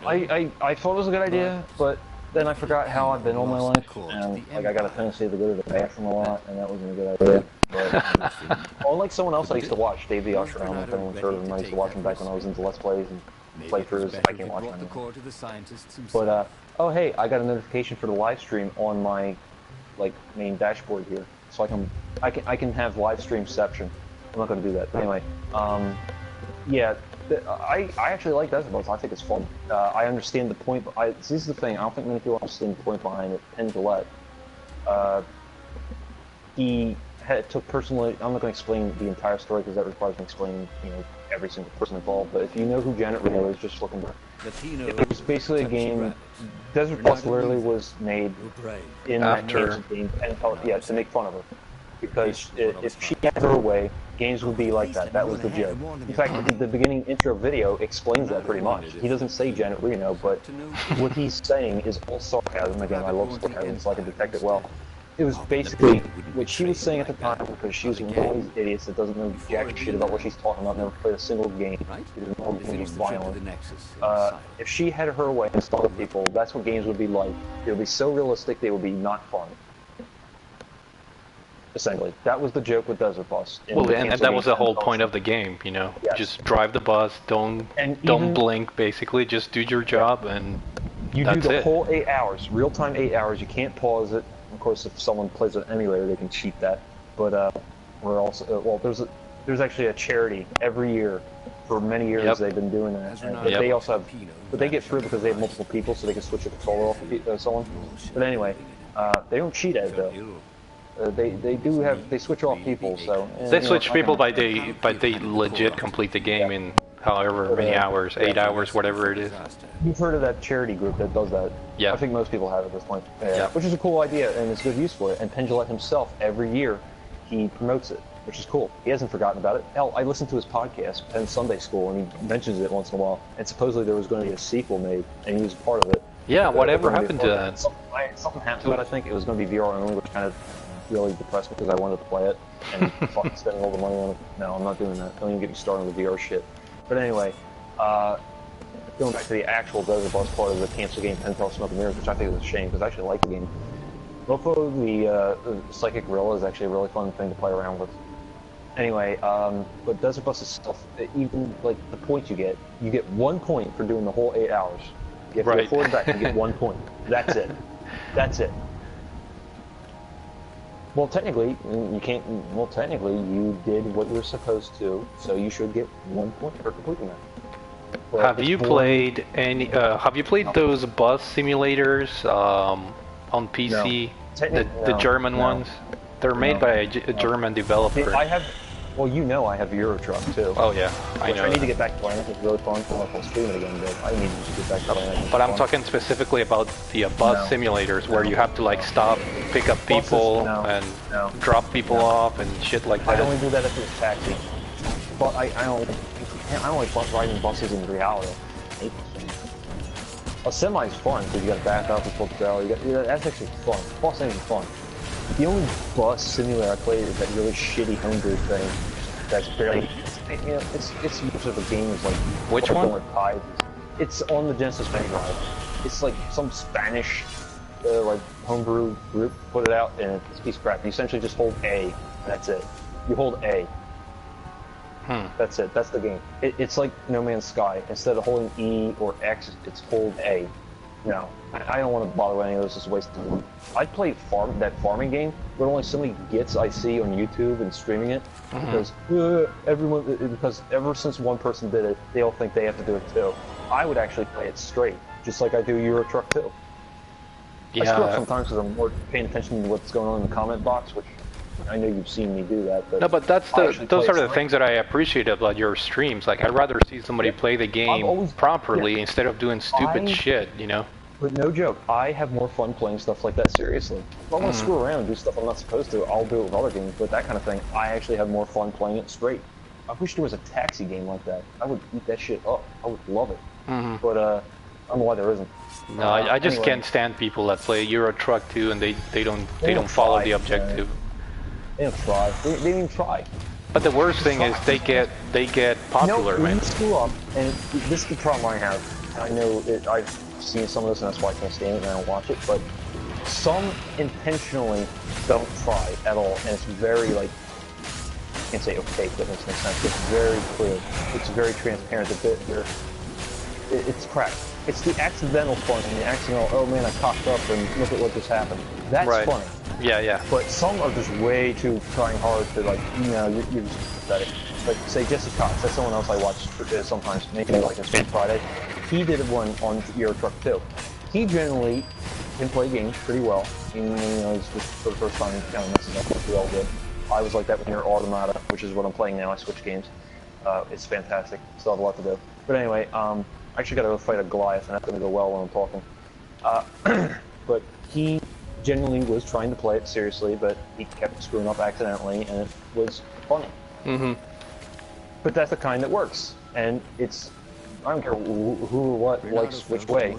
I thought it was a good idea, but then I forgot how I've been all my life, and like I got a tendency to go to the bathroom a lot, and that wasn't a good idea. But unlike someone else I used to watch, Dave the Usher, I don't know if anyone's heard of him. I used to watch him back when I was into Let's Plays and playthroughs. I can't watch him anymore. But oh hey, I got a notification for the live stream on my like main dashboard here, so I can have live streamception. I'm not going to do that. But anyway, yeah, I actually like Desert Bus. I think it's fun. I understand the point. This is the thing. I don't think many people understand the point behind it. Penn Jillette. He took personally. I'm not going to explain the entire story because that requires me explaining, every single person involved. But if you know who Janet Reno is, just looking. It was basically a game. Desert Bus literally was made in that case of game, and to make fun of her. Because if she had her way, games would be like that. That was the joke. In fact, the beginning intro video explains that pretty much. He doesn't say Janet Reno, but what he's saying is all sarcasm. Again, I love sarcasm, so I can detect it well. It was basically what she was saying at the time, because she was one of these idiots that doesn't know jack shit about what she's talking about, never played a single game, because no game was violent. If she had her way and started people, that's what games would be like. It would be so realistic, they would be not fun. Essentially, that was the joke with Desert Bus. Well, and that was the whole point of the game, Yes. Just drive the bus, don't blink, basically, just do your job, and you do the whole 8 hours, real-time 8 hours. You can't pause it. Of course, if someone plays an emulator, they can cheat that. But we're also there's actually a charity every year. For many years, they've been doing that. But they also have, but they get through because they have multiple people, so they can switch the controller off of someone. But anyway, they don't cheat at it though. They switch off people, so they switch people by they legit complete the game in however many hours, 8 hours, whatever it is. You've heard of that charity group that does that? Yeah. I think most people have at this point. Which is a cool idea, and it's good use for it. And Penn Jillette himself, every year, he promotes it, which is cool. He hasn't forgotten about it. Hell, I listened to his podcast, Penn Sunday School, and he mentions it once in a while. And supposedly there was going to be a sequel made, and he was part of it. Yeah, whatever happened to that? Something happened to it, I think. It was going to be VR only, which kind of really depressed me because I wanted to play it, and fucking spending all the money on it. No, I'm not doing that. Don't even get me started on the VR shit. But anyway, going back to the actual Desert Bus part of the cancel game, Penn Tell Smoke and Mirrors, which I think is a shame because I actually like the game. Mofo, the Psychic Gorilla, is actually a really fun thing to play around with. Anyway, but Desert Bus itself, even like the points you get 1 point for doing the whole 8 hours. You have to go forward and back and get 1 point. That's it. That's it. Well, technically, you can't. Well, technically, you did what you were supposed to, so you should get 1 point for completing that. But have you played any? Have you played those bus simulators on PC? No. The German ones? They're made by a German developer. I have. Well, I have Euro Truck too. Oh yeah, I know. I need to get back to playing it. It's really fun. I don't know if I'll stream it again, but I need to get back to playing it. But I'm talking specifically about the bus simulators where you have to like stop, pick up people, and drop people off and shit like that. I only do that if it's taxi. But I don't like riding buses in reality. A semi is fun because you got to back up and pull the barrel. That's actually fun. Bus ain't fun. The only bus simulator I played is that really shitty homebrew thing. That's barely, it's most of the game is like. Which one? It's on the Genesis Mega Drive. It's like some Spanish, like homebrew group put it out, and it's a piece of crap. You essentially just hold A, and that's it. You hold A. That's it. That's the game. It's like No Man's Sky. Instead of holding E or X, it's hold A. No, I don't want to bother with any of this. It's a waste of time. I played that farming game, but only so many gits I see on YouTube and streaming it because because ever since one person did it, they all think they have to do it too. I would actually play it straight, just like I do Euro Truck 2. Yeah. I screw up sometimes because I'm more paying attention to what's going on in the comment box, which I know you've seen me do that. But no, but those are the things that I appreciate about your streams. Like, I'd rather see somebody play the game properly instead of doing stupid shit, But no joke, I have more fun playing stuff like that seriously. If I want to screw around and do stuff I'm not supposed to, I'll do it with other games, but that kind of thing, I actually have more fun playing it straight. I wish there was a taxi game like that. I would eat that shit up. I would love it. But I don't know why there isn't. No, I just can't stand people that play Euro Truck 2 and they don't follow the objective. They don't try. They didn't even try. But the worst thing is they get popular, No, man. you screw up, and this is the problem I have. I know I've seen some of this, and that's why I can't stand it and I don't watch it. But some intentionally don't try at all, and it's very like I can't say opaque, that makes no sense. It's very clear. It's very transparent. The bit here, it's crap. It's the accidental fun and the accidental. Oh man, I cocked up and look at what just happened. That's Right. funny. Yeah, yeah. But some are just way too trying hard to like, you're just pathetic. Like, say, Jesse Cox, that's someone else I watch sometimes, maybe like a Street Friday. He did one on Euro Truck 2. He generally can play games pretty well. Even when, he's just for the first time, he kind of messes up like we all did. I was like that with Nier Automata, which is what I'm playing now. I switch games. It's fantastic. Still have a lot to do. But anyway, I actually got to go fight a Goliath, and that's going to go well when I'm talking. But he genuinely was trying to play it seriously, but he kept screwing up accidentally, and it was funny. Mm-hmm. But that's the kind that works, and it's, I don't care who or what likes which way.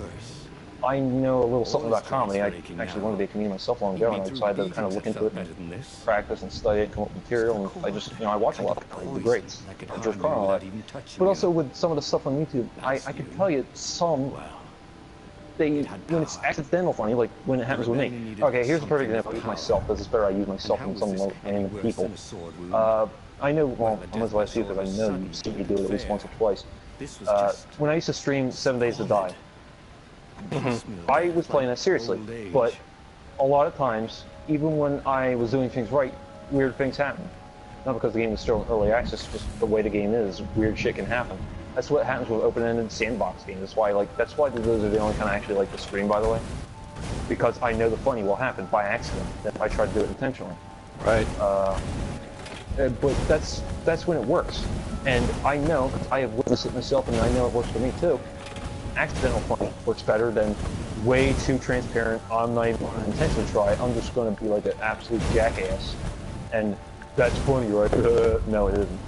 I know a little something about comedy. I actually wanted to be a comedian myself long ago, and I decided to kind of look into it and practice and study it, come up with material, and I just, I watch a lot of the greats, George Carlin, all that. But also with some of the stuff on YouTube, I can tell you some, when it's accidental funny, like when it happens with me. Okay, here's a perfect example. I use myself. This is better. I use myself than some random people. I know, well, I'm going to last you because I know you've seen me do it at least once or twice. When I used to stream 7 Days to Die, I was playing that seriously, but a lot of times, even when I was doing things right, weird things happen. Not because the game was still in early access, just the way the game is, weird shit can happen. That's what happens with open-ended sandbox games. That's why those are the only kind I actually like to stream, by the way. Because I know the funny will happen by accident, if I try to do it intentionally. Right. But that's when it works. And I know, because I have witnessed it myself, and I know it works for me too. Accidental funny works better than way too transparent. I'm not even going to intentionally try. I'm just going to be like an absolute jackass. And that's funny, right? No, it isn't.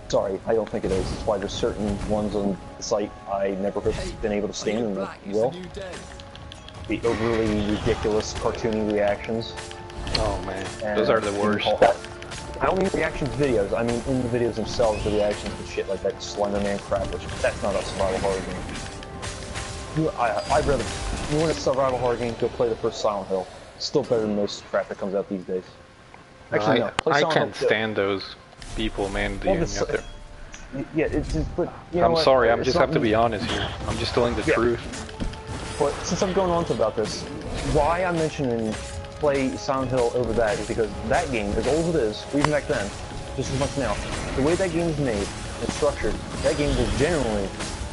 Sorry, I don't think it is. That's why there's certain ones on the site I never have been able to stand and will. The overly ridiculous cartoony reactions. Oh man, those are the worst. I don't mean reactions videos, I mean in the videos themselves, the reactions to shit like that Slender Man crap, which that's not a survival horror game. I'd rather, you want a survival horror game, go play the first Silent Hill. It's still better than most crap that comes out these days. Actually, no, play I Silent can't Hill stand those people, man. well, out there. Yeah, it's just, but you know I'm what? sorry, I'm just have to be honest here. I'm just telling the truth. But since I'm going on to about this, why I'm mentioning play Silent Hill over that is because that game, as old as it is, even back then, just as much now, the way that game is made and structured, that game will generally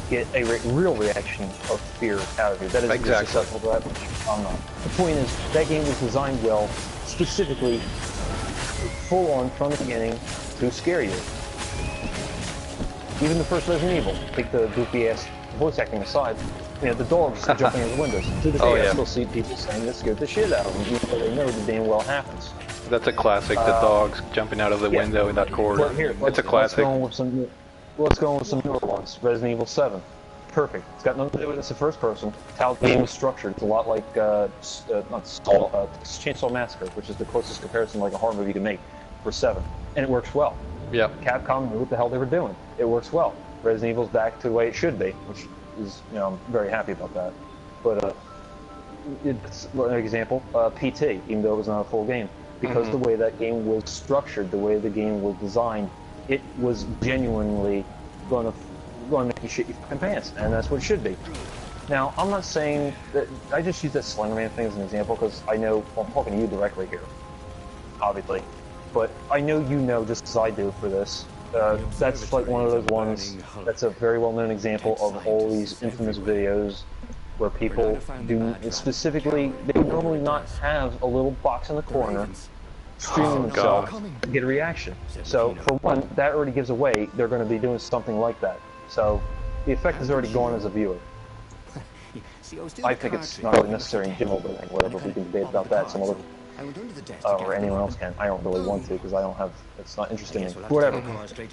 get a real reaction of fear out of you. That is exactly successful to that, which I'm not. The point is, that game was designed well, specifically, full on from the beginning, to scare you. Even the first Resident Evil, take the goofy ass voice acting aside, the dogs jumping in the windows. To this day, I still see people saying this scared the shit out of them, even though they know the damn well happens. That's a classic, the dogs jumping out of the window in that corridor. Here, it's a classic. Let's go on with some newer ones. Resident Evil 7. Perfect. It's got nothing to do with it. It's the first person. It's how the game is structured. It's a lot like, Chainsaw Massacre, which is the closest comparison like a horror movie can make for 7. And it works well. Yeah. Capcom knew what the hell they were doing. It works well. Resident Evil's back to the way it should be, which is, I'm very happy about that. But, it's an example, PT, even though it was not a full game. Because the way that game was structured, the way the game was designed, it was genuinely going to make you shit your fucking pants, and that's what it should be. Now, I'm not saying that, I just use that Slender Man thing as an example because I know, well, I'm talking to you directly here, obviously, but I know you know just as I do for this. That's like one of those ones that's a very well-known example of all these infamous videos where people do, specifically, they would normally not have a little box in the corner streaming themselves to get a reaction. So, for one, that already gives away they're going to be doing something like that. So, the effect is already gone as a viewer. I think it's not really necessary in general, but whatever, we can debate about that some other or anyone else can. I don't really want to because I don't have, it's not interesting in me. Whatever.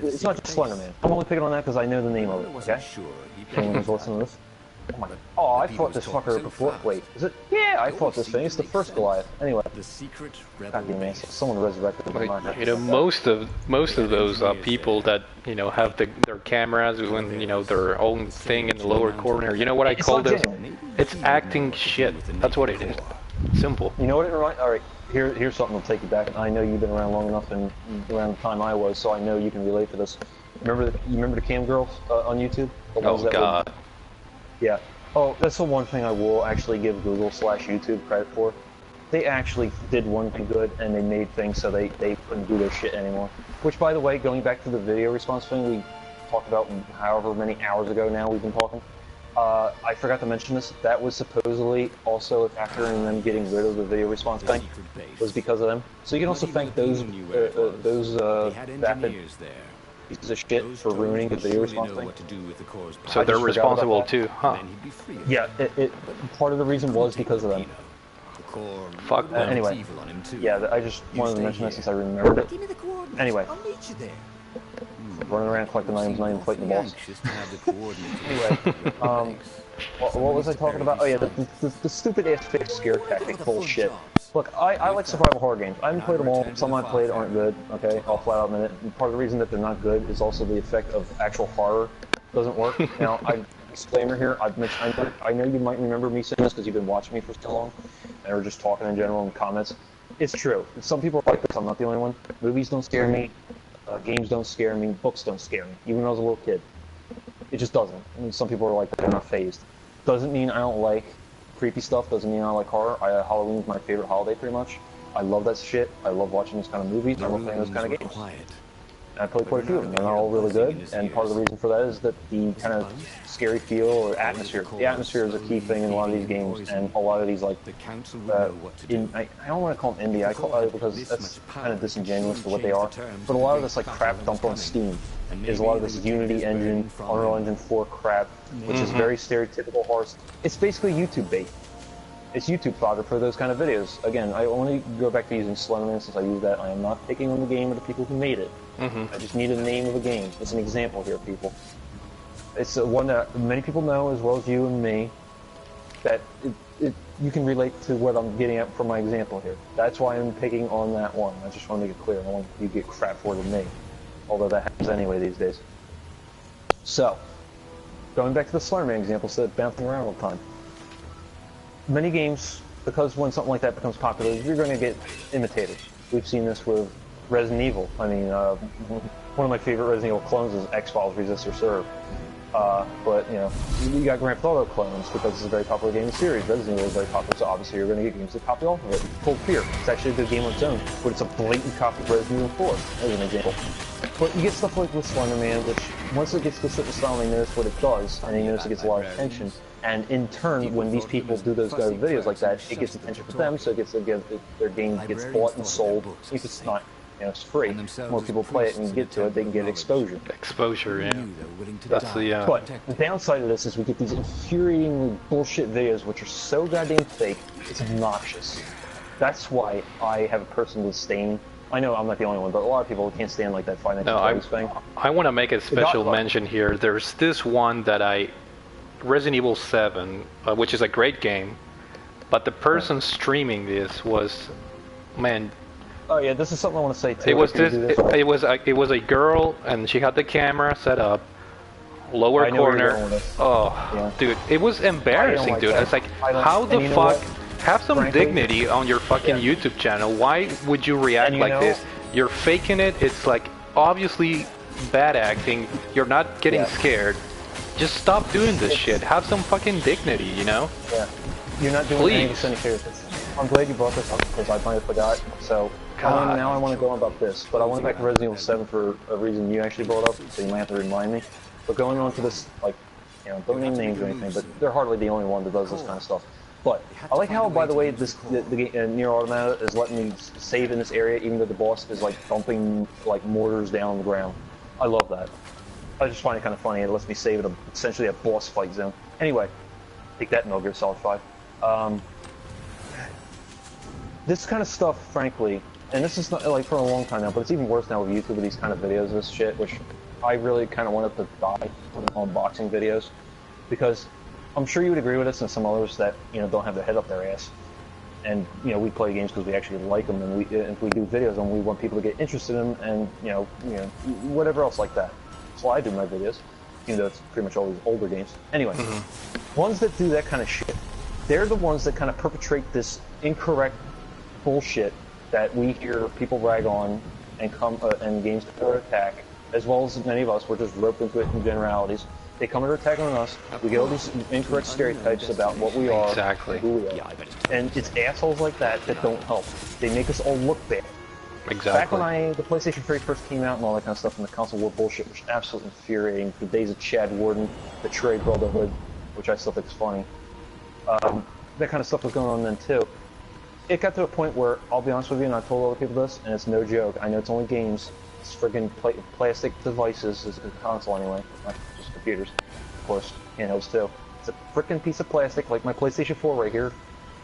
It's not just Slender Man. I'm only picking on that because I know the name of it, okay? Anyone who's listening to this? Oh, I fought this fucker before. Wait, is it? Yeah, I fought this thing. It's the first Goliath. Anyway. The secret Goddamn ass. Someone resurrected him. Like, you know, most of those people that have their cameras when their own thing in the lower corner. You know what I call those? It's acting shit. That's what it is. Simple. You know what it reminds? All right, here's something that'll take you back. I know you've been around long enough and around the time I was, so I know you can relate to this. Remember the cam girls on YouTube? Oh God. Yeah. Oh, that's the one thing I will actually give Google/YouTube credit for. They actually did one thing good, and they made things so they couldn't do their shit anymore. Which, by the way, going back to the video response thing we talked about however many hours ago now we've been talking, I forgot to mention this. That was supposedly also a factor in them getting rid of the video response thing. Was because of them. So you can also thank those vapid pieces of shit for ruining the video response thing. So they're responsible too, huh? Yeah, part of the reason was because of them. Fuck them. Anyway, yeah, I just wanted to mention that since I remembered it. Anyway, running around collecting items, not even fighting the boss. Anyway, what was I talking about? Oh yeah, the stupid ass fixed scare tactic bullshit. Look, I like survival horror games. I haven't played them all. Some I've played aren't good, okay? I'll flat out admit it. And part of the reason that they're not good is also the effect of actual horror doesn't work. Now, disclaimer here, I know you might remember me saying this because you've been watching me for so long, or just talking in general in comments. It's true. Some people are like this, I'm not the only one. Movies don't scare me, games don't scare me, books don't scare me, even when I was a little kid. It just doesn't. I mean, some people are like, they're not phased. Doesn't mean I don't like creepy stuff, doesn't mean I like horror. Halloween's my favorite holiday, pretty much. I love that shit. I love watching those kind of movies. I love playing those kind of games. And I played quite a few of them. They're all really good, and part of the reason for that is that the kind of scary feel or atmosphere. The atmosphere is a key thing in a lot of these games, and a lot of these, like, I don't want to call them indie, I call it because that's kind of disingenuous for what they are, but a lot of this, like, crap dumped on Steam is a lot of this Unity engine, Unreal Engine 4 crap, which is very stereotypical horror. It's basically YouTube bait. It's YouTube fodder for those kind of videos. Again, I only go back to using Slenderman since I use that. I am not picking on the game or the people who made it. I just need a name of a game. It's an example here, people. It's one that many people know, as well as you and me, that you can relate to what I'm getting at from my example here. That's why I'm picking on that one. I just want to make it clear. I don't want you to get crap for it than me. Although that happens anyway these days. So, going back to the Slenderman example, instead of bouncing around all the time. Many games, because when something like that becomes popular, you're going to get imitators. We've seen this with Resident Evil. I mean, one of my favorite Resident Evil clones is X-Files Resist or Serve. But, you know, you got Grand Theft Auto clones because it's a very popular game in the series. Resident Evil is very popular, so obviously you're going to get games that copy off of it. Cold Fear, it's actually a good game on its own, but it's a blatant copy of Resident Evil 4, as an example. But you get stuff like with Slenderman, which once it gets to a certain style, they notice what it does, and they notice it gets a lot of attention. And in turn, when these people do those kind of videos like that, it gets attention for them, so it gets their game gets bought and sold. If it's not, you know, it's free. More people play it and get to it, they can get exposure. Exposure, yeah. That's the. But the downside of this is we get these infuriatingly bullshit videos, which are so goddamn fake, it's obnoxious. That's why I have a personal disdain. I know I'm not the only one, but a lot of people can't stand like that financial thing. I want to make a special mention here. There's this one that Resident Evil 7, which is a great game, but the person streaming this was, man. Oh yeah, this is something I want to say too. It was a girl, and she had the camera set up, lower corner. Oh, yeah. Dude, it was embarrassing, dude. It's like, how the fuck? Have some dignity on your fucking YouTube channel. Why would you react like this? You're faking it. It's like obviously bad acting. You're not getting scared. Just stop doing this shit. Have some fucking dignity, you know? Yeah. You're not doing any favors. I'm glad you brought this up because I might have forgot. So now I want to go on about this, but I want to back to Resident Evil 7 for a reason you actually brought up, so you might have to remind me. But going on to this, like, you know, don't name names or anything, but they're hardly the only one that does this kind of stuff. But I like how, by the way, the Nier Automata is letting me save in this area, even though the boss is like dumping like mortars down on the ground. I love that. I just find it kind of funny. It lets me save in essentially a boss fight zone. Anyway, take that, Metal Gear Solid 5. This kind of stuff, frankly, and this is not like for a long time now, but it's even worse now with YouTube with these kind of videos, this shit, which I really kind of wanted to die on unboxing videos, because I'm sure you would agree with us and some others that, you know, don't have their head up their ass. And, you know, we play games because we actually like them, and if we do videos and we want people to get interested in them, and, you know, whatever else like that. That's why I do my videos, even though it's pretty much always older games. Anyway, ones that do that kind of shit, they're the ones that kind of perpetrate this incorrect bullshit that we hear people rag on and and games come to attack, as well as many of us. We're just roped into it in generalities. They come and attack on us. We get all these incorrect stereotypes about what we are, Exactly. who we are, and it's assholes like that that don't help. They make us all look bad. Exactly. Back when the PlayStation 3 first came out and all that kind of stuff, and the console war bullshit was absolutely infuriating. The days of Chad Warden, the Trade Brotherhood, which I still think is funny. That kind of stuff was going on then too. It got to a point where, I'll be honest with you, and I told other people this, and it's no joke. I know it's only games. It's friggin' plastic devices, it's a console anyway, not just computers, of course, handhelds too. It's a frickin' piece of plastic, like my PlayStation 4 right here,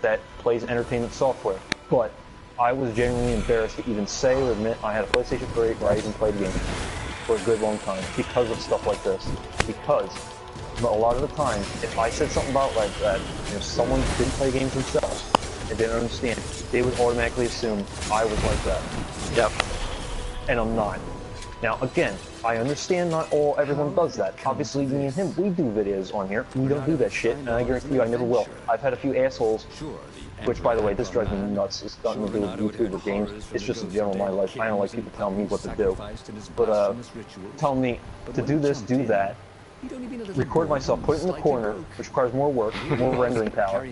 that plays entertainment software. But I was genuinely embarrassed to even say or admit I had a PlayStation 3 where I even played games for a good long time because of stuff like this. Because a lot of the time, if I said something about like that, if someone didn't play games themselves and didn't understand, they would automatically assume I was like that. Yep. And I'm not. Now, again, I understand not everyone does that. Obviously, me and him, we do videos on here. We don't do that shit, and I guarantee you I never will. I've had a few assholes, which, by the way, this drives me nuts. It's nothing to do with YouTube or games. It's just in general my life. I don't like people telling me what to do. But, telling me to do this, do that. Record myself, put it in the corner, which requires more work, more rendering power.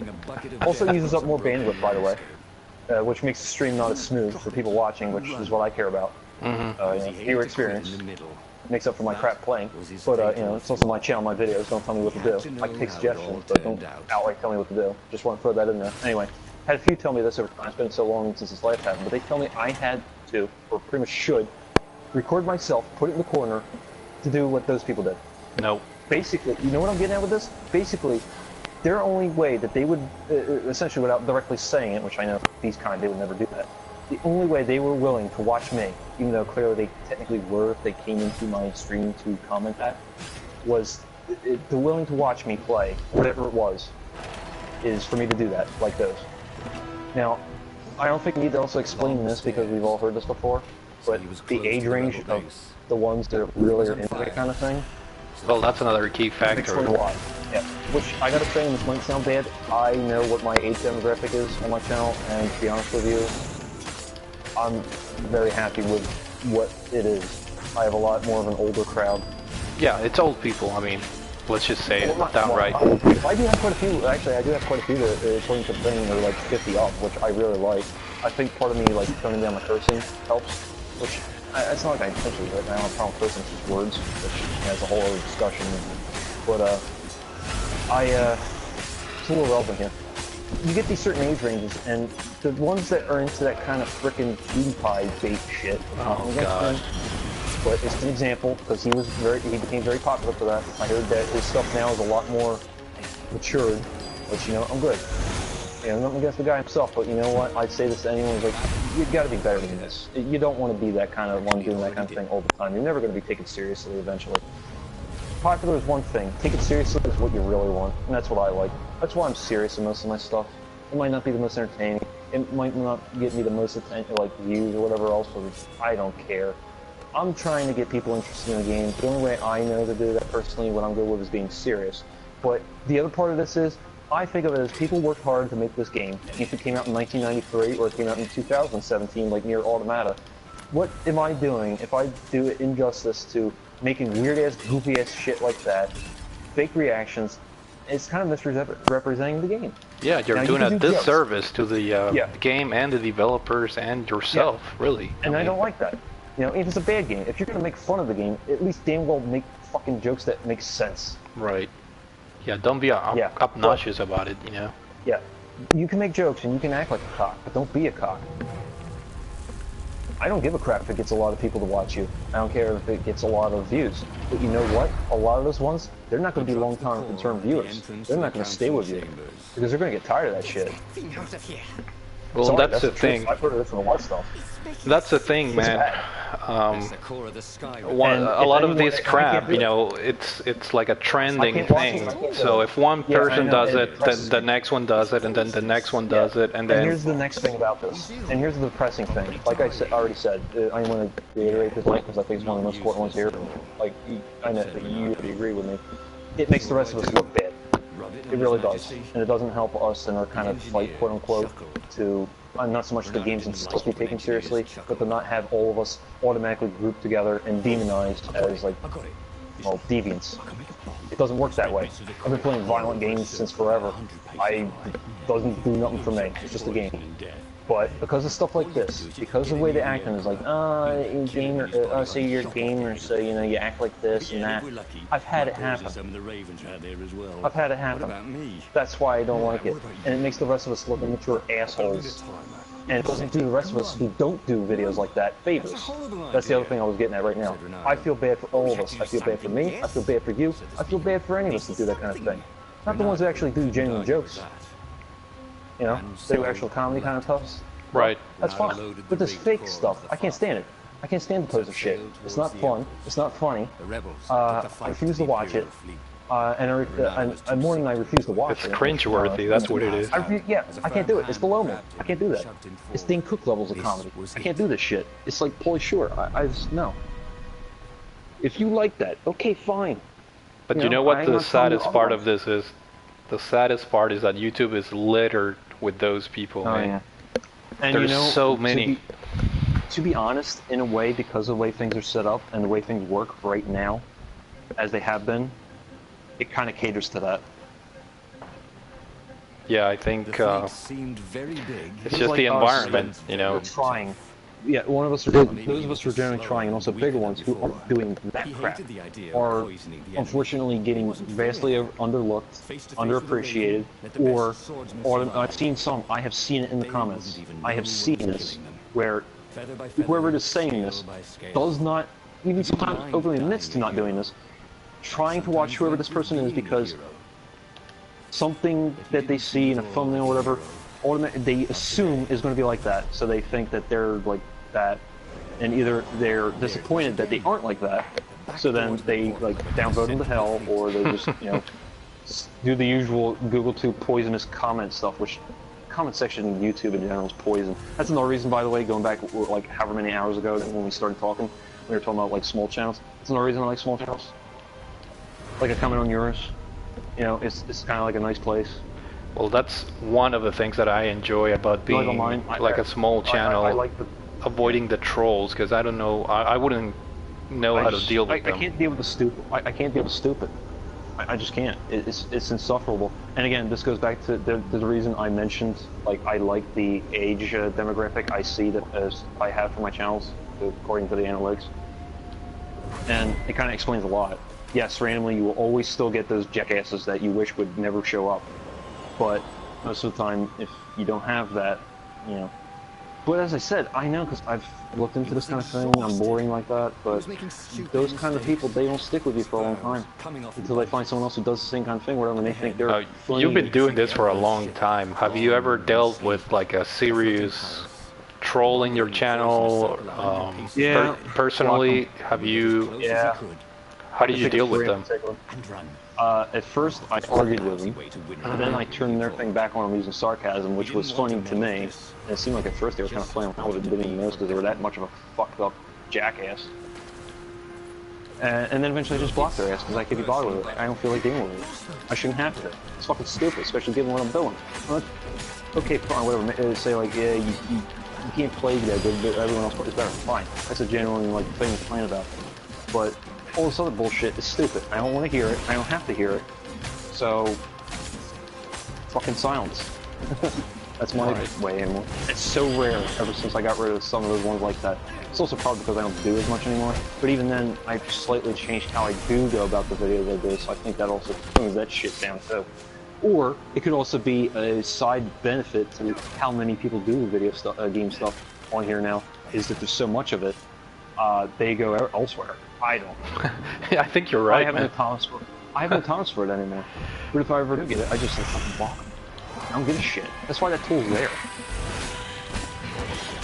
Also uses up more bandwidth, by the way. Which makes the stream not as smooth for people watching, which is what I care about. Viewer experience makes up for my crap playing. But you know, it's also my channel, my videos. Don't tell me what to do. I can take suggestions, but don't outright tell me what to do. Just want to throw that in there. Anyway, had a few tell me this over time. It's been so long since this life happened, but they tell me I had to, or pretty much should, record myself, put it in the corner, to do what those people did. Nope. Basically, you know what I'm getting at with this? Basically, their only way that they would, essentially without directly saying it, which I know these kind, they would never do that, the only way they were willing to watch me, even though clearly they technically were if they came into my stream to comment at, was the willing to watch me play, whatever it was, is for me to do that, like those. Now, I don't think we need to also explain this because we've all heard this before, but the age range of the ones that really are into that kind of thing. Well, that's another key factor. Explain why. Yeah. Which, I gotta say, and this might sound bad, I know what my age demographic is on my channel, and to be honest with you, I'm very happy with what it is. I have a lot more of an older crowd. Yeah, it's old people, I mean, let's just say it downright. I do have quite a few, actually, I do have quite a few that, according to the thing, are like 50 up, which I really like. I think part of me, like, toning down my cursing helps, which, it's not like I intentionally do it, I don't have a problem cursing just words, which has a whole other discussion, but, it's a little relevant here. You get these certain age ranges, and the ones that are into that kind of frickin' PewDiePie bait shit, Oh, God. but it's an example, because he became very popular for that. I heard that his stuff now is a lot more matured, which, you know, I'm good. You know, nothing against the guy himself, but you know what? I'd say this to anyone who's like, you gotta be better than this. You don't want to be that kind of one doing that kind of thing all the time. You're never going to be taken seriously eventually. Popular is one thing. Take it seriously is what you really want, and that's what I like. That's why I'm serious in most of my stuff. It might not be the most entertaining. It might not get me the most attention, like views or whatever else, but I don't care. I'm trying to get people interested in the game. The only way I know to do that personally, what I'm good with, is being serious. But the other part of this is, I think of it as people worked hard to make this game. If it came out in 1993 or it came out in 2017, like Nier Automata, what am I doing if I do it injustice to making weird-ass, goofy-ass shit like that, fake reactions? It's kind of misrepresenting the game. Yeah, you're now, doing you a disservice to the game and the developers and yourself, really. And I don't like that. You know, if it's a bad game, if you're going to make fun of the game, at least damn well make fucking jokes that make sense. Right. Yeah, don't be obnoxious about it, you know? Yeah. You can make jokes and you can act like a cock, but don't be a cock. I don't give a crap if it gets a lot of people to watch you. I don't care if it gets a lot of views. But you know what? A lot of those ones, they're not going to be long-term viewers. They're not going to stay with you. Because they're going to get tired of that shit. Well, Sorry, that's the truth. thing. I've heard of it from a lot of stuff. That's the thing, man. That's the core of the sky. A lot of this I crap, can't do you know, it's like a trending can't watch it, thing. I can't do So it. if one Yeah, I person know, does and it, it then presses the me. next one does it, and then the next one does it, and And then here's the next thing about this. And here's the depressing thing. Like I already said, I want to reiterate this point because I think it's one of the most important ones here. Like, I know that you already agree with me. It makes the rest of us look bad. It really does. And it doesn't help us in our kind of fight, quote unquote, to not so much the games themselves be taken seriously, but to not have all of us automatically grouped together and demonized as, like, well, deviants. It doesn't work that way. I've been playing violent games since forever. It doesn't do nothing for me. It's just a game. But because of stuff like this, because of the way they act, and it's like, gamer, say you're a gamer, so you know you act like this and that. I've had it happen. I've had it happen. That's why I don't like it, and it makes the rest of us look immature assholes. And it doesn't do the rest of us who don't do videos like that favors. That's the other thing I was getting at right now. I feel bad for all of us. I feel bad for me. I feel bad for you. I feel bad for any of us that do that kind of thing. Not the ones that actually do genuine jokes. You know, they do actual comedy kind of stuff. right. That's fine. But this fake stuff, I can't stand it. I can't stand the poser shit. It's not fun. It's not funny. I refuse to watch it. And more than I refuse to watch It's it. cringeworthy. That's what it is. I can't do it. It's below me. I can't do that. It's Dane Cook levels of comedy. I can't do this shit. It's like Pauly Shore. I just, no. If you like that, okay, fine. But you know, know what I'm the not telling you saddest part of otherwise. this is? The saddest part is that YouTube is littered with those people, Oh, man. yeah. And There's you know, so many. To be honest, in a way, because of the way things are set up and the way things work right now, as they have been, it kind of caters to that. Yeah, I think seemed very big. it's just the environment, you know. We're trying. Yeah, those of us who are generally trying, and also bigger ones who aren't doing that crap, are unfortunately getting vastly underlooked, underappreciated, or I've seen some, I have seen it in the comments, I have seen this, where whoever is saying this does not, even sometimes openly admits to not doing this, trying to watch whoever this person is because something that they see in a thumbnail or whatever, they assume is going to be like that, so they think that they're like that, and either they're disappointed that they aren't like that, so then they like downvote them to hell, or they just, you know, do the usual Google to poisonous comment stuff, which comment section in YouTube in general is poison. That's another reason, by the way, going back like however many hours ago when we started talking, we were talking about like small channels. That's another reason I like small channels. Like a comment on yours, you know, it's kind of like a nice place. Well, that's one of the things that I enjoy about being like a small channel, I like avoiding the trolls, because I don't know, I wouldn't know how to deal with them. I can't deal with the stupid. I can't deal with stupid. I just can't. It's insufferable. And again, this goes back to the reason I mentioned, like, I like the age demographic I see that as I have for my channels, according to the analytics. And it kind of explains a lot. Yes, randomly you will always still get those jackasses that you wish would never show up. But most of the time, if you don't have that, you know. But as I said, I know because I've looked into this kind of thing, I'm boring like that, but those kind of people, they don't stick with you for a long time until they find someone else who does the same kind of thing, whatever, and they think they're funny. You've been doing this for a long time. Have you ever dealt with like a serious troll in your channel? Yeah. Personally, have you? Yeah. How did you deal with them? At first, I argued with them, and then I turned their thing back on them using sarcasm, which was funny to me. And it seemed like at first they were kind of playing around with it, didn't even notice because they were that much of a fucked up jackass. And then eventually I just blocked their ass because I can't be bothered with it. I don't feel like dealing with it. I shouldn't have to. It's fucking stupid, especially given what I'm doing. Okay, fine, whatever. Say like, yeah, you can't play that good, but everyone else plays better. Fine. That's a genuine like thing to complain about. But all this other bullshit is stupid. I don't want to hear it. I don't have to hear it. So, fucking silence. That's my way anymore. It's so rare ever since I got rid of some of those ones like that. It's also probably because I don't do as much anymore. But even then, I've slightly changed how I do go about the videos I do, so I think that also brings that shit down too. Or, it could also be a side benefit to how many people do video stuff, game stuff on here now, is that there's so much of it, they go elsewhere. I don't. Yeah, I think you're right. I have no tolerance for it. I have no tolerance for it anymore. But if I ever do get it, I just like fucking block them. I don't give a shit. That's why that tool's there.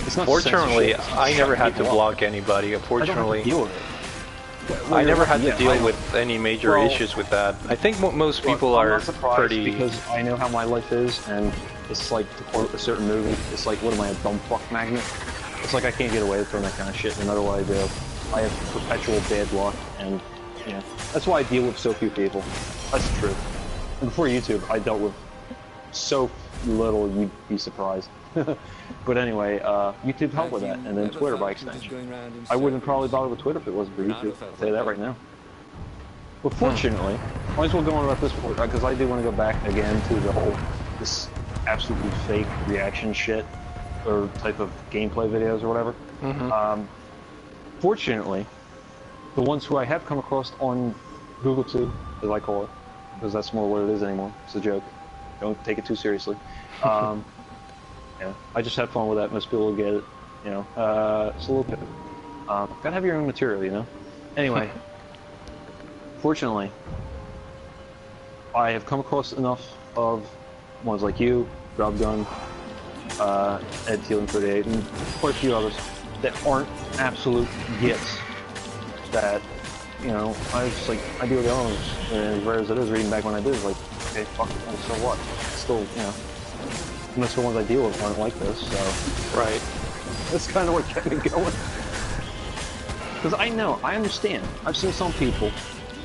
It's not Fortunately, censorship, it's I never shutting had to people up. block anybody. I don't have Unfortunately, to deal with it. I never had to Yeah, deal I know. with any major Well, issues with that. I think most Look, people I'm are not surprised pretty. because I know how my life is, and it's like, to quote a certain movie, it's like, what am I, a dumb fuck magnet? It's like I can't get away with doing that kind of shit no matter what I do. I have perpetual bad luck, and, you know, that's why I deal with so few people. That's the truth. And before YouTube, I dealt with so little, you'd be surprised. But anyway, YouTube helped with that, and then Twitter by extension. I wouldn't probably bother with Twitter if it wasn't for YouTube. I'll tell you that right now. But fortunately, might as well go on about this because I do want to go back again to the whole this absolutely fake reaction shit or type of gameplay videos or whatever. Fortunately, the ones who I have come across on Google Tube, as I call it, because that's more what it is anymore. It's a joke. Don't take it too seriously. Yeah, I just have fun with that. Most people will get it. You know, it's a little bit. Gotta have your own material, you know. Anyway. Fortunately, I have come across enough of ones like you, Rob Gunn, Ed Teal38, and quite a few others that aren't absolute gits. That, you know, I was just like, I deal with the others, and as rare as it is, reading back when I did, it's like, okay, fuck it, so what? Still, you know, most of the ones I deal with aren't like this, so. Right. That's kind of what kept me going. Because I understand. I've seen some people,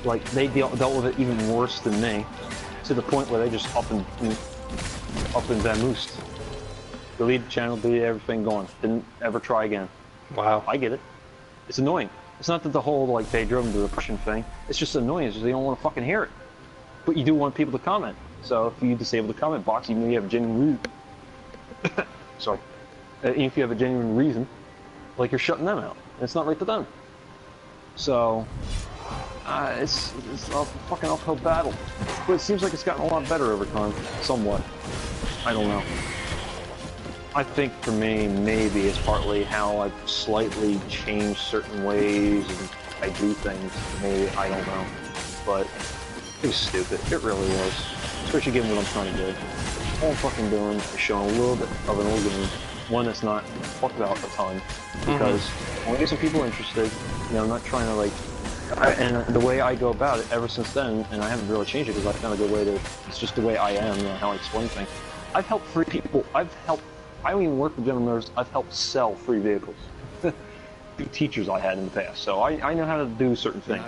like, they dealt with it even worse than me, to the point where they just up and vamoosed. Deleted the channel, deleted everything, gone. Didn't ever try again. Wow. I get it. It's annoying. It's not that the whole, like, they drove them to depression thing. It's just annoying. It's just they don't want to fucking hear it. But you do want people to comment. So if you disable the comment box, even if you have a genuine reason. Sorry. Even if you have a genuine reason, like, you're shutting them out. And it's not right to them. So, it's a fucking uphill battle. But it seems like it's gotten a lot better over time. Somewhat. I don't know. I think for me, maybe it's partly how I've slightly changed certain ways and I do things. Maybe, I don't know. But it was stupid. It really was. Especially given what I'm trying to do. All I'm fucking doing is showing a little bit of an old game. One that's not talked about a ton. Because I want to get some people interested. You know, I'm not trying to, like, and the way I go about it ever since then, and I haven't really changed it because I found a good way to, it's just the way I am, you know, how I explain things. I've helped free people, I don't even work with General Motors, I've helped sell free vehicles. Through teachers I had in the past, so I know how to do certain things.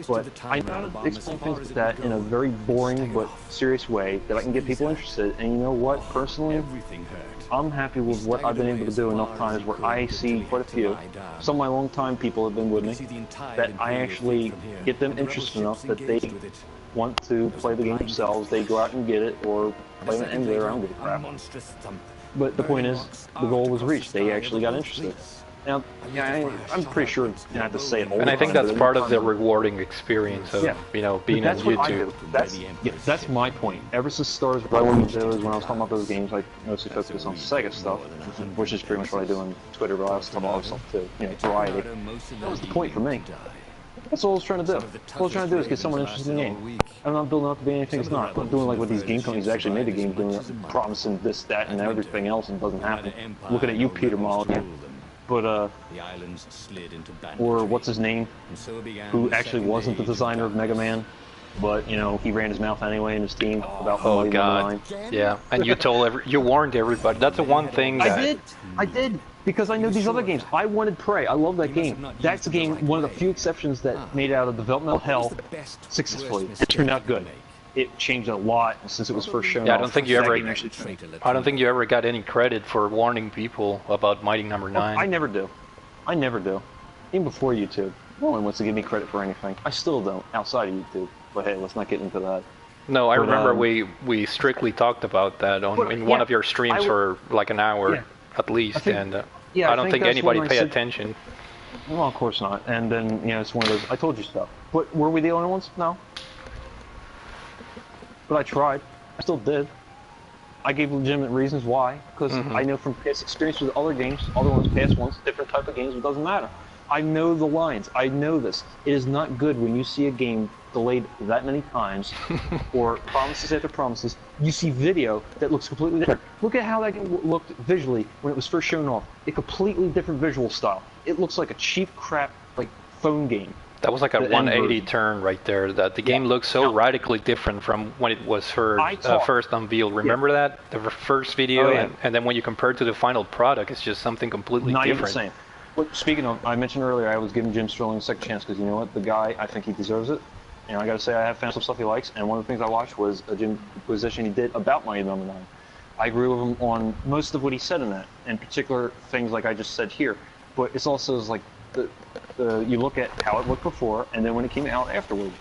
But I know how to explain things like that in a very boring but serious way that I can get people interested, and you know what, personally, I'm happy with what I've been able to do enough times where I see quite a few. Some of my long-time people have been with me, that I actually get them interested enough that they want to play the game themselves, they go out and get it, or play an emulator, I don't give a crap. But the point is, the goal was reached, they actually got interested. Now, yeah, I'm pretty sure you have to say it all the time. And I think that's part of the rewarding experience of, you know, being on YouTube. That's my point. Ever since Stars, what I wanted to do is when I was talking about those games, I mostly focus on Sega stuff, which is pretty much what I do on Twitter, but I also talk about other stuff too, you know, variety. That was the point for me. That's all I was trying to do. All I was trying to do is get someone interested in the game. I'm not building up to be anything it's not. I'm doing like what these game companies actually made the game, doing promising this, that, and everything else, and it doesn't happen. Looking at you, Peter Molyneux. But, or what's his name, who actually wasn't the designer of Mega Man, but, you know, he ran his mouth anyway in his team about the Mighty Number 9. Yeah, and you warned everybody. That's the one thing that... I did, because I knew these other games. I wanted Prey, I love that game. That's a game, one of the few exceptions that made it out of developmental hell successfully. It turned out good. It changed a lot since it was first shown. Yeah, I don't think you ever got any credit for warning people about Mighty Number 9. I never do. I never do. Even before YouTube. No one wants to give me credit for anything. I still don't, outside of YouTube. But hey, let's not get into that. No, I remember we strictly talked about that in one of your streams for like an hour at least, and I don't think anybody paid attention. Well, of course not. And then, you know, it's one of those, I told you stuff. But were we the only ones? No. But I tried. I still did. I gave legitimate reasons why, because I know from past experience with other games, other ones, past ones, different type of games, it doesn't matter. I know the lines. I know this. It is not good when you see a game delayed that many times, or promises after promises. You see video that looks completely different. Look at how that game looked visually when it was first shown off. A completely different visual style. It looks like a cheap crap like phone game. That was like a 180 turn right there. That the game looks so radically different from when it was first unveiled. Remember that? The first video, and then when you compare it to the final product, it's just something completely different. Not even the same. But speaking of, I mentioned earlier I was giving Jim Sterling a second chance because you know what? The guy, I think he deserves it. And I gotta say, I have found some stuff he likes, and one of the things I watched was a Jim position he did about Mighty Number 9. I agree with him on most of what he said in that, in particular things like I just said here. But it's also like you look at how it looked before, and then when it came out afterward.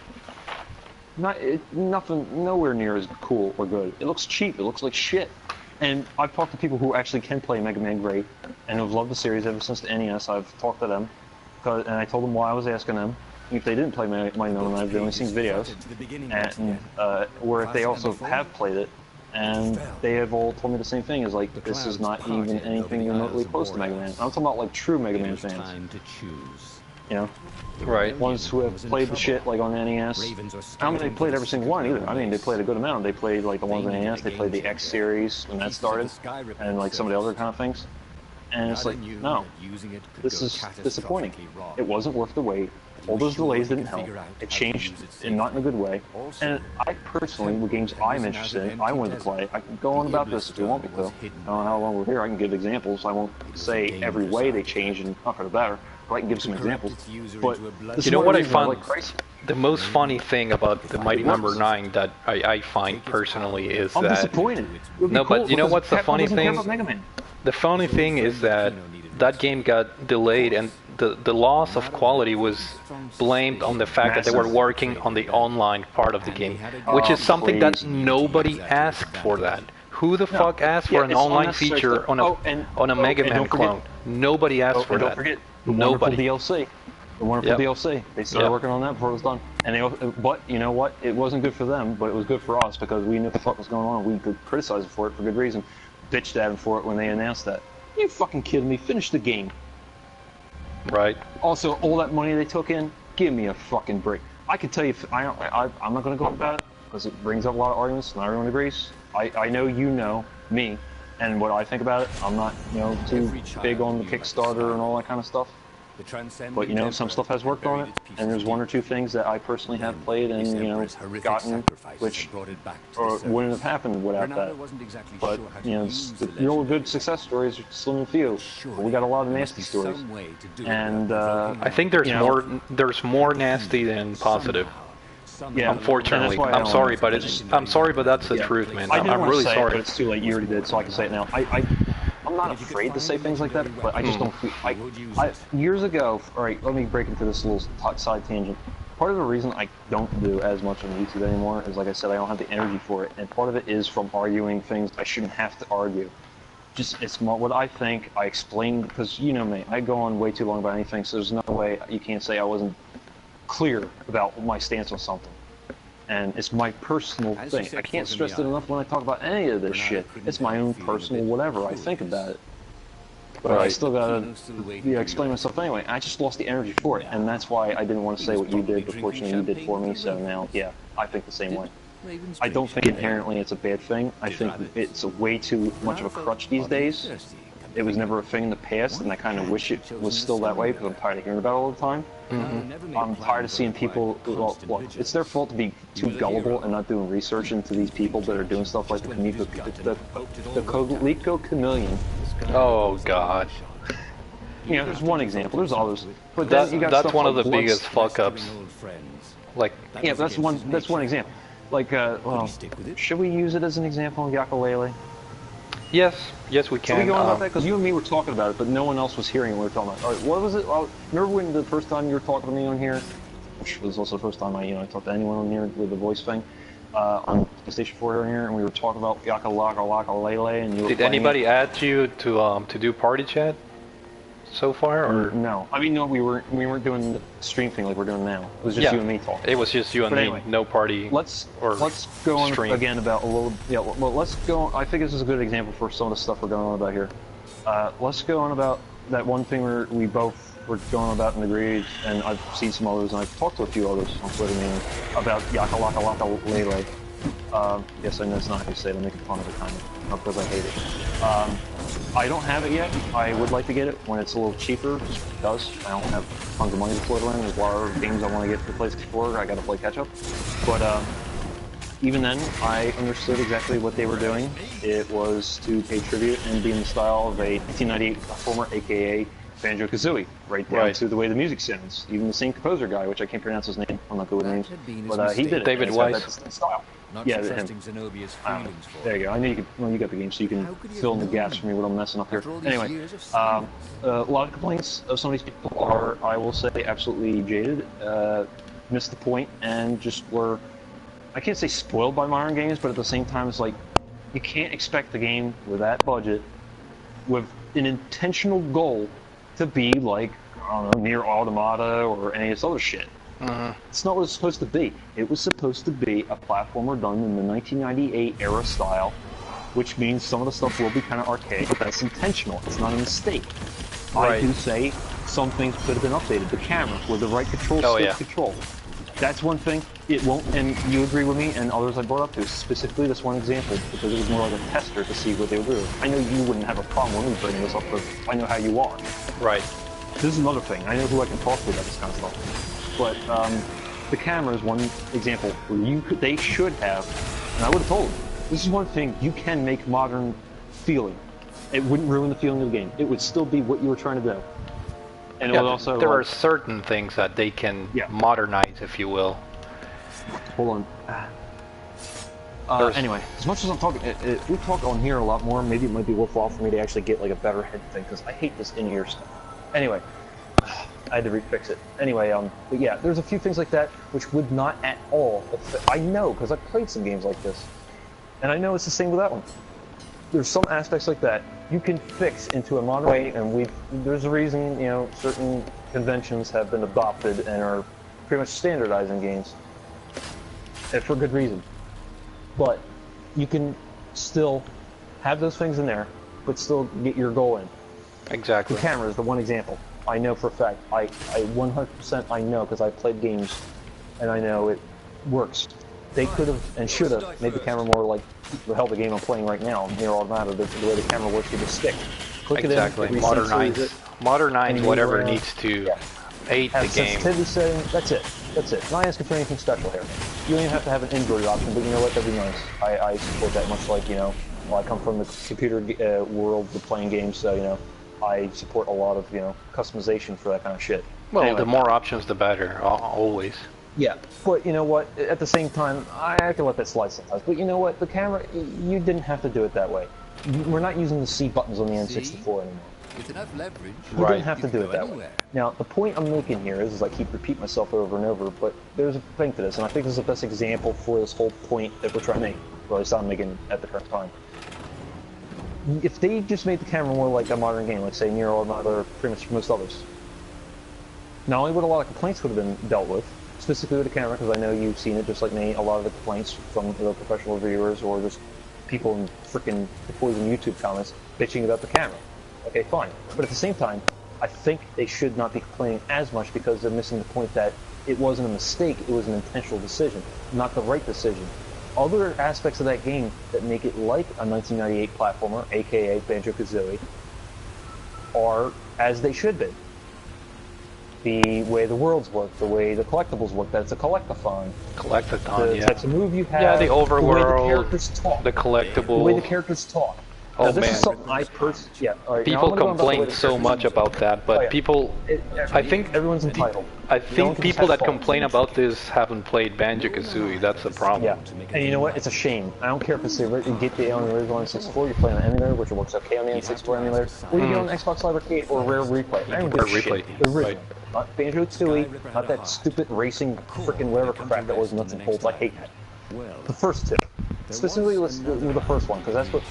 Nothing, nowhere near as cool or good. It looks cheap. It looks like shit. And I've talked to people who actually can play Mega Man great, and have loved the series ever since the NES. I've talked to them, and I told them why I was asking them. If they didn't play Mighty Number 9, they've only seen videos, and or if they also have played it, and they have all told me the same thing, is like, this is not even anything remotely close to Mega Man. I'm talking about like true Mega Man fans. You know? Right. Ones who have played the shit like on the NES. I don't mean they played every single one either. I mean, they played a good amount. They played like the ones on the NES, they played the X series when that started, and like some of the other kind of things. And it's like, no, this is disappointing. It wasn't worth the wait. All those delays didn't help. It changed, and not in a good way. And I personally, with games I'm interested in, I wanted to play. I can go on about this if you want me to. I don't know how long we're here. I can give examples. I won't say every way they changed and not for the better, but I can give some examples. But you know what I find the most funny thing about the Mighty Number 9 that I find personally is that... I'm disappointed. No, but you know what's the funny thing? The funny thing is that that game got delayed, and the loss of quality was blamed on the fact that they were working on the online part of the game, which is something that nobody asked for. That who the fuck asked for an online feature on a Mega Man clone? Nobody asked for that. Don't forget the wonderful DLC. The wonderful DLC. They started working on that before it was done. And but you know what? It wasn't good for them, but it was good for us because we knew what the fuck was going on. We could criticize it for it for good reason. Bitched at them for it when they announced that. You fucking kidding me? Finish the game. Right. Also, all that money they took in, give me a fucking break. I can tell you, I'm not going to go about it because it brings up a lot of arguments. Not everyone agrees. I know you know me and what I think about it. I'm not, too big on the Kickstarter and all that kind of stuff. But some stuff has worked on it, and there's one or two things that I personally have played and gotten, which wouldn't have happened without that. But the real good success stories are slim and few. But we got a lot of nasty stories, and I think there's more nasty than positive. Yeah, unfortunately, I'm sorry, but that's the truth, man. I'm really sorry. But it's too late. You already did, so I can say it now. I'm not afraid to say things like that, but I just don't feel years ago, alright, let me break into this little side tangent. Part of the reason I don't do as much on YouTube anymore is, like I said, I don't have the energy for it, and part of it is from arguing things I shouldn't have to argue. It's what I think, I explain, because you know me, I go on way too long about anything, so there's no way you can't say I wasn't clear about my stance on something. And it's my personal thing. I can't stress it enough when I talk about any of this shit. It's my own personal whatever I think about it. But I still gotta explain myself anyway. I just lost the energy for it, and that's why I didn't want to say what you did, but fortunately you did for me, so now, yeah, I think the same way. I don't think inherently it's a bad thing. I think it's a way too much of a crutch these days. It was never a thing in the past, and I kind of wish it was still that way, because I'm tired of hearing about it all the time. I'm tired of seeing people, look, it's their fault to be too gullible and not doing research into these people that are doing stuff like the Coleco Chameleon. Oh, God. There's one example, there's others. But then you got that's stuff one like of the biggest fuck-ups. Like, yeah, that's one example. Like, well, should we use it as an example of Yooka-Laylee? Yes, we can. So we go on about that? Because you and me were talking about it, but no one else was hearing what we were talking about. All right, what was it? Remember when the first time you were talking to me on here, which was also the first time I talked to anyone on here with the voice thing, on PlayStation 4 here, and we were talking about Yooka-Laylee, and you were Did anybody add you to do party chat? so far, or No. I mean, no, we weren't doing the stream thing like we're doing now. It was just you and me talking. It was just you and But me, anyway, no party. Let's go on stream. again about a little. Yeah, well, let's go. I think this is a good example for some of the stuff we're going on about here. Let's go on about that one thing we both were going about and agreed, and I've seen some others, and I've talked to a few others on Twitter, mainly, about Yaka Laka Laka Lele. Yes, I know it's not how you say it. I'm making fun of it, kind of, not because I hate it. I don't have it yet. I would like to get it when it's a little cheaper, just because I don't have tons of money to float around. There's a lot of games I want to get for PS4. I gotta play catch up. But even then, I understood exactly what they were doing. It was to pay tribute and be in the style of a 1998 platformer, aka Banjo-Kazooie, right down to the way the music sounds. Even the same composer guy, which I can't pronounce his name. I'm not good with names, but he did it. David Weiss. Style. Yeah, him. There you go. I know you can. Well, you got the game, so you can fill in the gaps for me what I'm messing up here. Anyway, a lot of complaints of some of these people are, I will say, absolutely jaded, missed the point, and just were, I can't say spoiled by modern games, but at the same time, it's like, you can't expect the game with that budget, with an intentional goal, to be like, I don't know, Near Automata or any of this other shit. It's not what it's supposed to be. It was supposed to be a platformer done in the 1998 era style, which means some of the stuff will be kind of archaic, but that's intentional. It's not a mistake. Right. I do say some things could have been updated. The camera with the right control, control. That's one thing. It won't, and you agree with me, and others I brought up to, specifically this one example, because it was more like a tester to see what they would do. I know you wouldn't have a problem with me bringing this up, because I know how you are. Right. This is another thing. I know who I can talk to about this kind of stuff. But the camera is one example where they should have, and I would have told them, this is one thing you can make modern feeling. It wouldn't ruin the feeling of the game. It would still be what you were trying to do. And it would also, there are certain things that they can modernize, if you will. Hold on. Anyway, as much as I'm talking, if we talk on here a lot more, maybe it might be worthwhile for me to actually get like a better head thing, because I hate this in-ear stuff. Anyway. I had to refix it. Anyway, but yeah, there's a few things like that which would not at all affect. I know, because I've played some games like this. And I know it's the same with that one. There's some aspects like that you can fix into a modern way, and there's a reason, you know, certain conventions have been adopted and are pretty much standardized in games. And for good reason. But you can still have those things in there, but still get your goal in. Exactly. The camera is the one example. I know for a fact. I 100% I know, because I played games, and I know it works. They could have and should have made the camera more like the hell the game I'm playing right now, Near Automata, the way the camera works with the stick. Click exactly. It in, modernize whatever needs to aid the game. Sensitivity setting. That's it. That's it. Not asking for anything special here. You don't even have to have an inverted option, but you know what? That'd be nice. I support that, much like, you know, well, I come from the computer world of playing games, so, you know, I support a lot of, you know, customization for that kind of shit. Well, anyway, the more options, the better, always. Yeah, but you know what? At the same time, I can let that slide sometimes. But you know what? The camera, you didn't have to do it that way. We're not using the C buttons on the N64 anymore. With enough leverage, you didn't have to do it that way. Now, the point I'm making here is I keep repeating myself over and over, but there's a thing to this, and I think this is the best example for this whole point that we're trying to make, or at least I'm making at the current time. If they just made the camera more like a modern game, like say Near Automata or pretty much most others, not only would a lot of complaints would have been dealt with, specifically with the camera, because I know you've seen it just like me, a lot of the complaints from the professional reviewers or just people in frickin' the Poison YouTube comments bitching about the camera. Okay, fine. But at the same time, I think they should not be complaining as much, because they're missing the point that it wasn't a mistake, it was an intentional decision, not the right decision. Other aspects of that game that make it like a 1998 platformer, aka Banjo-Kazooie, are as they should be. The way the worlds work, the way the collectibles work, that it's a collectathon. Collectathon, the types of move you have, yeah, the overworld, the way the characters talk, the collectible, the way the characters talk. Oh now, this man, is something I people complain so much about that, but people, I think everyone's entitled. I think people that complain about this haven't played Banjo-Kazooie. That's the problem. Yeah, and you know what? It's a shame. I don't care if it's you get the on the original N64, you're playing on the emulator, which works okay on the N64 emulator, or you get on Xbox Live Arcade or Rare Replay. I don't give a shit. The original, not Banjo-Tooie, not that stupid racing freaking whatever crap that was nuts and bolts. I hate that. The first two. specifically with the first one, because that's what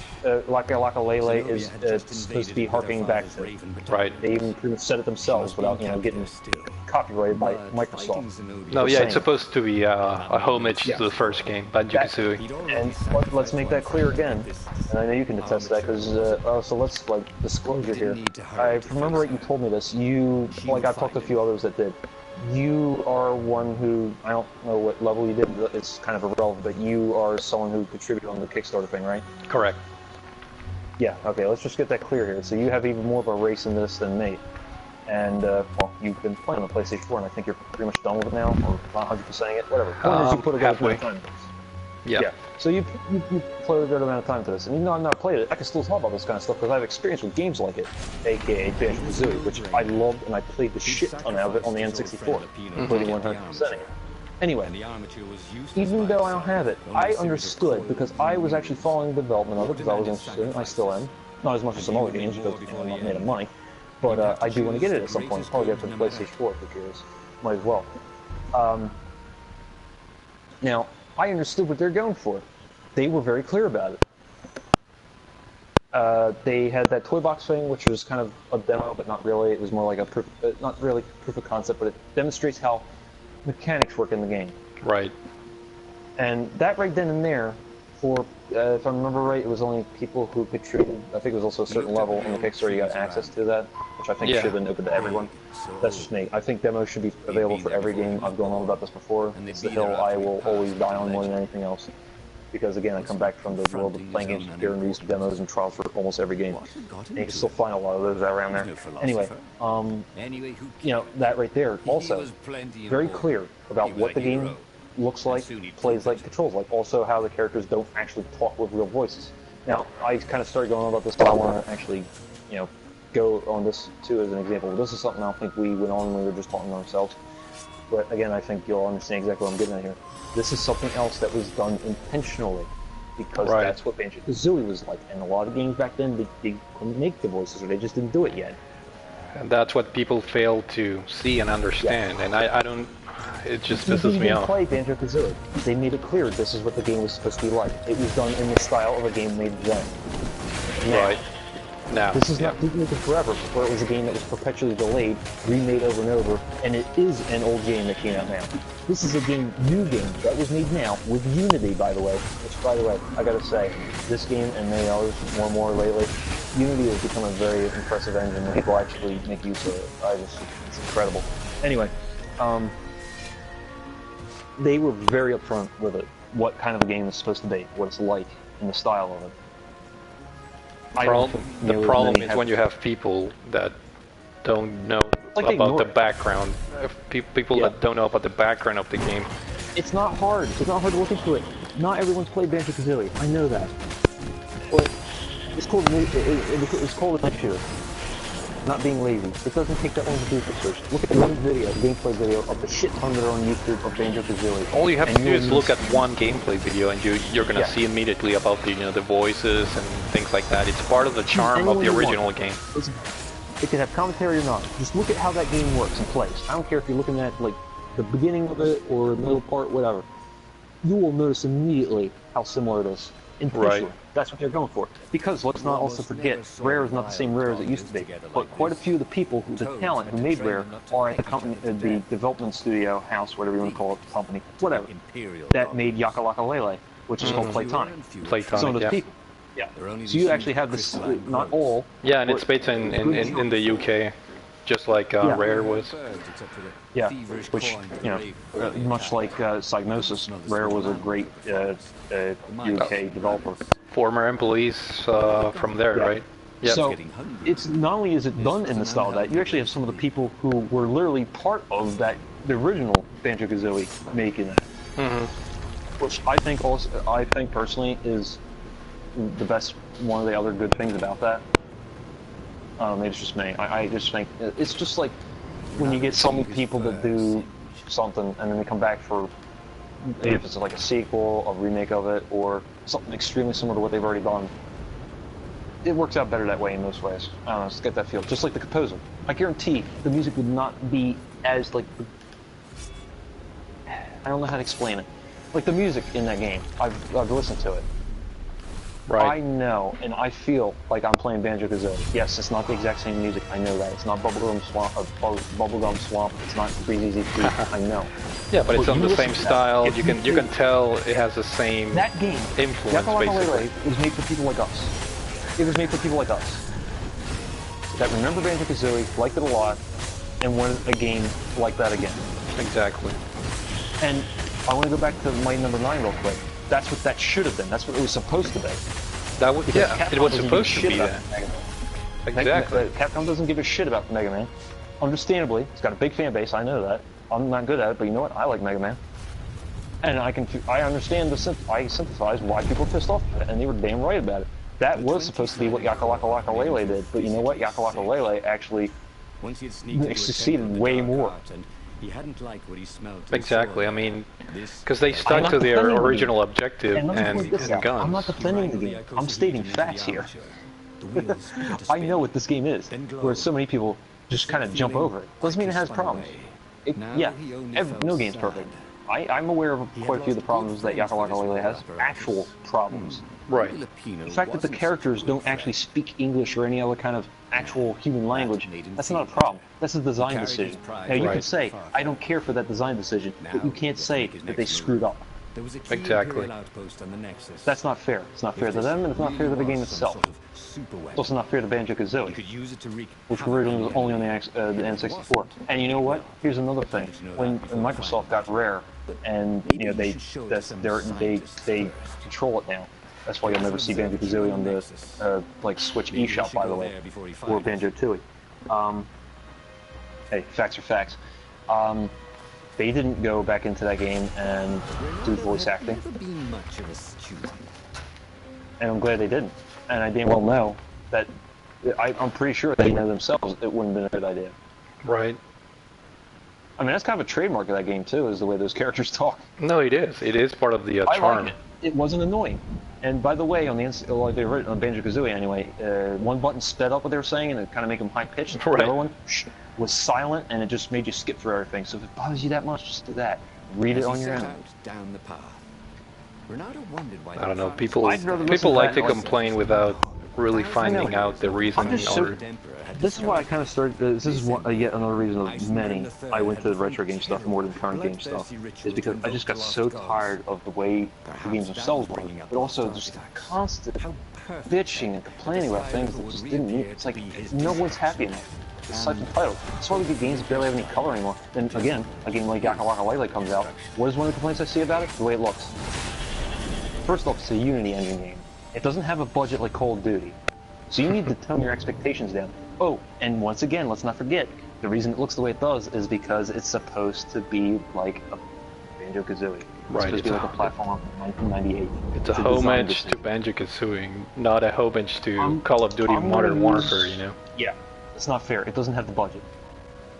Laka Lele is supposed to be harking back to. Right. They even pretty much said it themselves without, you know, getting copyrighted by Microsoft. No, yeah, it's supposed to be a homage to the first game, Banjo-Kazooie. And let's make that clear again, and I know you can attest to that, because, so let's, like, disclosure here. I remember you told me this, like, I've talked to a few others that did. You are one who, I don't know what level you did, it's kind of irrelevant, but you are someone who contributed on the Kickstarter thing, right? Correct. Yeah, okay, let's just get that clear here. So you have even more of a race in this than me. And, well, you've been playing on the PlayStation 4, and I think you're pretty much done with it now, or not 100%ing it, whatever. You put a good amount of time into this. Yeah. So you played a good amount of time to this, and even though I've not played it, I can still talk about this kind of stuff because I have experience with games like it, aka Banjo-Kazooie, which I loved, and I played the shit ton of it on the N64, including 100%ing it. Anyway, even though I don't have it, I understood because I was actually following the development of it because I was interested in it, I still am. Not as much as some other games because I'm not made of money, but I do want to get it at some point. Probably get it for the PlayStation 4 if it cares. Might as well. Now, I understood what they're going for. They were very clear about it. They had that toy box thing, which was kind of a demo, but not really. It was more like a not really proof of concept, but it demonstrates how mechanics work in the game. Right. And that right then and there, for if I remember right, it was only people who contributed. I think it was also a certain level on the Kickstarter you got access to that, which I think should have been open to everyone. That's just me. I think demos should be available for every game. I've gone on about this before. It's the hill I will always die on more than anything else. Because again, I come back from the world of playing games, hearing these demos and trials for almost every game. And you can still find a lot of those around there. Anyway, you know, that right there, also, very clear about what the game looks like, plays like, controls like, also how the characters don't actually talk with real voices. Now, I kind of started going on about this, but I want to actually, you know, go on this too as an example. This is something I don't think we went on when we were just talking to ourselves. But again, I think you'll understand exactly what I'm getting at here. This is something else that was done intentionally, because that's what Banjo-Kazooie was like. And a lot of games back then, they couldn't make the voices, or they just didn't do it yet. And that's what people fail to see and understand. And I don't... It just pisses me off. Play Banjo-Kazooie. They made it clear this is what the game was supposed to be like. It was done in the style of a game made then. Right. Now, this is not Duke Nukem Forever, where it was a game that was perpetually delayed, remade over and over, and it is an old game that came out now. This is a new game that was made now with Unity, by the way. Which, by the way, I gotta say, this game and many others, more and more lately, Unity has become a very impressive engine that people actually make use of it. It's incredible. Anyway, they were very upfront with it, what kind of a game it's supposed to be, what it's like, and the style of it. The problem is when you have people that don't know about the background. People that don't know about the background of the game. It's not hard. It's not hard to look into it. Not everyone's played Banjo-Kazooie. I know that. But it's called a night shooter. Not being lazy. It doesn't take that long to do research. Look at one video, gameplay video of the shit ton that are on YouTube of Banjo-Kazooie. All you have to do is look at one gameplay video, and you're gonna see immediately about the the voices and things like that. It's part of the charm of the original game. It could have commentary or not. Just look at how that game works and plays. I don't care if you're looking at like the beginning of it or the middle part, whatever. You will notice immediately how similar it is. Right. That's what they're going for. Because let's not also forget, Rare is not the same Rare as it used to be. But quite a few of the people, the talent who made Rare, are at the company, the development studio house, whatever you want to call it, the company, whatever, that made Yaka Laka Lele, which is called Playtonic. Some of those people. Yeah. So you actually have this, not all. Yeah, and it's based in the UK, just like Rare was. Yeah, which, much like Psygnosis, Rare was a great UK developer. Former employees from there, right? Yep. So, it's not only is it done in the style of that, you actually have some of the people who were literally part of that, the original Banjo-Kazooie making that. Which I think personally is the best, one of the other good things about that. Maybe it's just me. I just think it's just like when you get so many people that do something and then they come back for, if it's like a sequel, a remake of it, or something extremely similar to what they've already done. It works out better that way in most ways. I don't know, just get that feel. Just like the composer. I guarantee the music would not be as like, I don't know how to explain it. Like the music in that game, I've listened to it. Right. I know, and I feel like I'm playing Banjo-Kazooie. Yes, it's not the exact same music. I know that. It's not Bubblegum Swamp. It's not Freeze Easy Feet. I know. Yeah, but it's But on you the same listen to style. that. You can tell it has the same That game, influence, Yaka Laka basically. Lele, was made for people like us. It was made for people like us that remember Banjo-Kazooie, liked it a lot, and wanted a game like that again. Exactly. And I want to go back to my number 9 real quick. That's what that should have been. That's what it was supposed to be. That was Because yeah. Capcom It was doesn't supposed give to a be shit that. about Mega Man. Exactly. Capcom doesn't give a shit about Mega Man. Understandably, it's got a big fan base. I know that. I'm not good at it, but you know what? I like Mega Man, and I understand I sympathize why people are pissed off about it, and they were damn right about it. That was supposed to be what Yaka Laka Laka Lele did, but you know what? Yaka Laka Lele actually succeeded way more. He hadn't liked what he smelled. Exactly. I mean, because they stuck not to their defending the original objective And let me point this out. guns. I'm not defending the game. I'm stating facts here. I know what this game is, where so many people just kind of jump over it. Doesn't mean it has problems. No game's perfect. I'm aware of quite a few of the problems that Yaka Laka Lele has. Actual problems. Right. The fact that the characters don't actually speak English or any other kind of actual human language, that's not a problem. That's a design decision. Now, you can say, I don't care for that design decision, but you can't say that they screwed up. Exactly. That's not fair. It's not fair to them, and it's not fair to the game itself. It's also not fair to Banjo-Kazooie, which originally was only on the N64. And you know what? Here's another thing. When Microsoft got Rare, and you know they control it now. That's why you'll never see Banjo-Kazooie on the like Switch eShop, by the way, or Banjo-Tooie. Hey, facts are facts. They didn't go back into that game and do voice acting, and I'm glad they didn't. And I damn well know that I'm pretty sure they know themselves it wouldn't have been a good idea. Right. I mean, that's kind of a trademark of that game too, is the way those characters talk. No, it is. It is part of the I charm. like it. It wasn't annoying. And by the way, on the on Banjo-Kazooie anyway, one button sped up what they were saying, and it kind of made them high pitched. Right. The other one was silent, and it just made you skip through everything. So if it bothers you that much, just do that. Read it on your own. Down the path. Ronaldo wondered why I don't know. People I'd rather listen people to like that to like- complain without really finding out the reason. I'm just so- Or This is why I kind of started. This is yet another reason of many I went to the retro game stuff more than current game stuff, is because I just got so tired of the way the games themselves were, but also just the constant bitching and complaining about things that just didn't need. It's like no one's happy enough. It's self-entitled. That's why we get games that barely have any color anymore. And again, a game like Yaka Laka Lele comes out. What is one of the complaints I see about it? The way it looks. First off, it's a Unity engine game. It doesn't have a budget like Call of Duty. So you need to tone your expectations down. Oh, and once again, let's not forget, the reason it looks the way it does is because it's supposed to be like a Banjo-Kazooie. It's Right, supposed to be like a platform from 1998. it's a design homage decision. to Banjo-Kazooie, not a homage to I'm- Call of Duty I'm Modern gonna use- Warfare, you know? Yeah, it's not fair. It doesn't have the budget.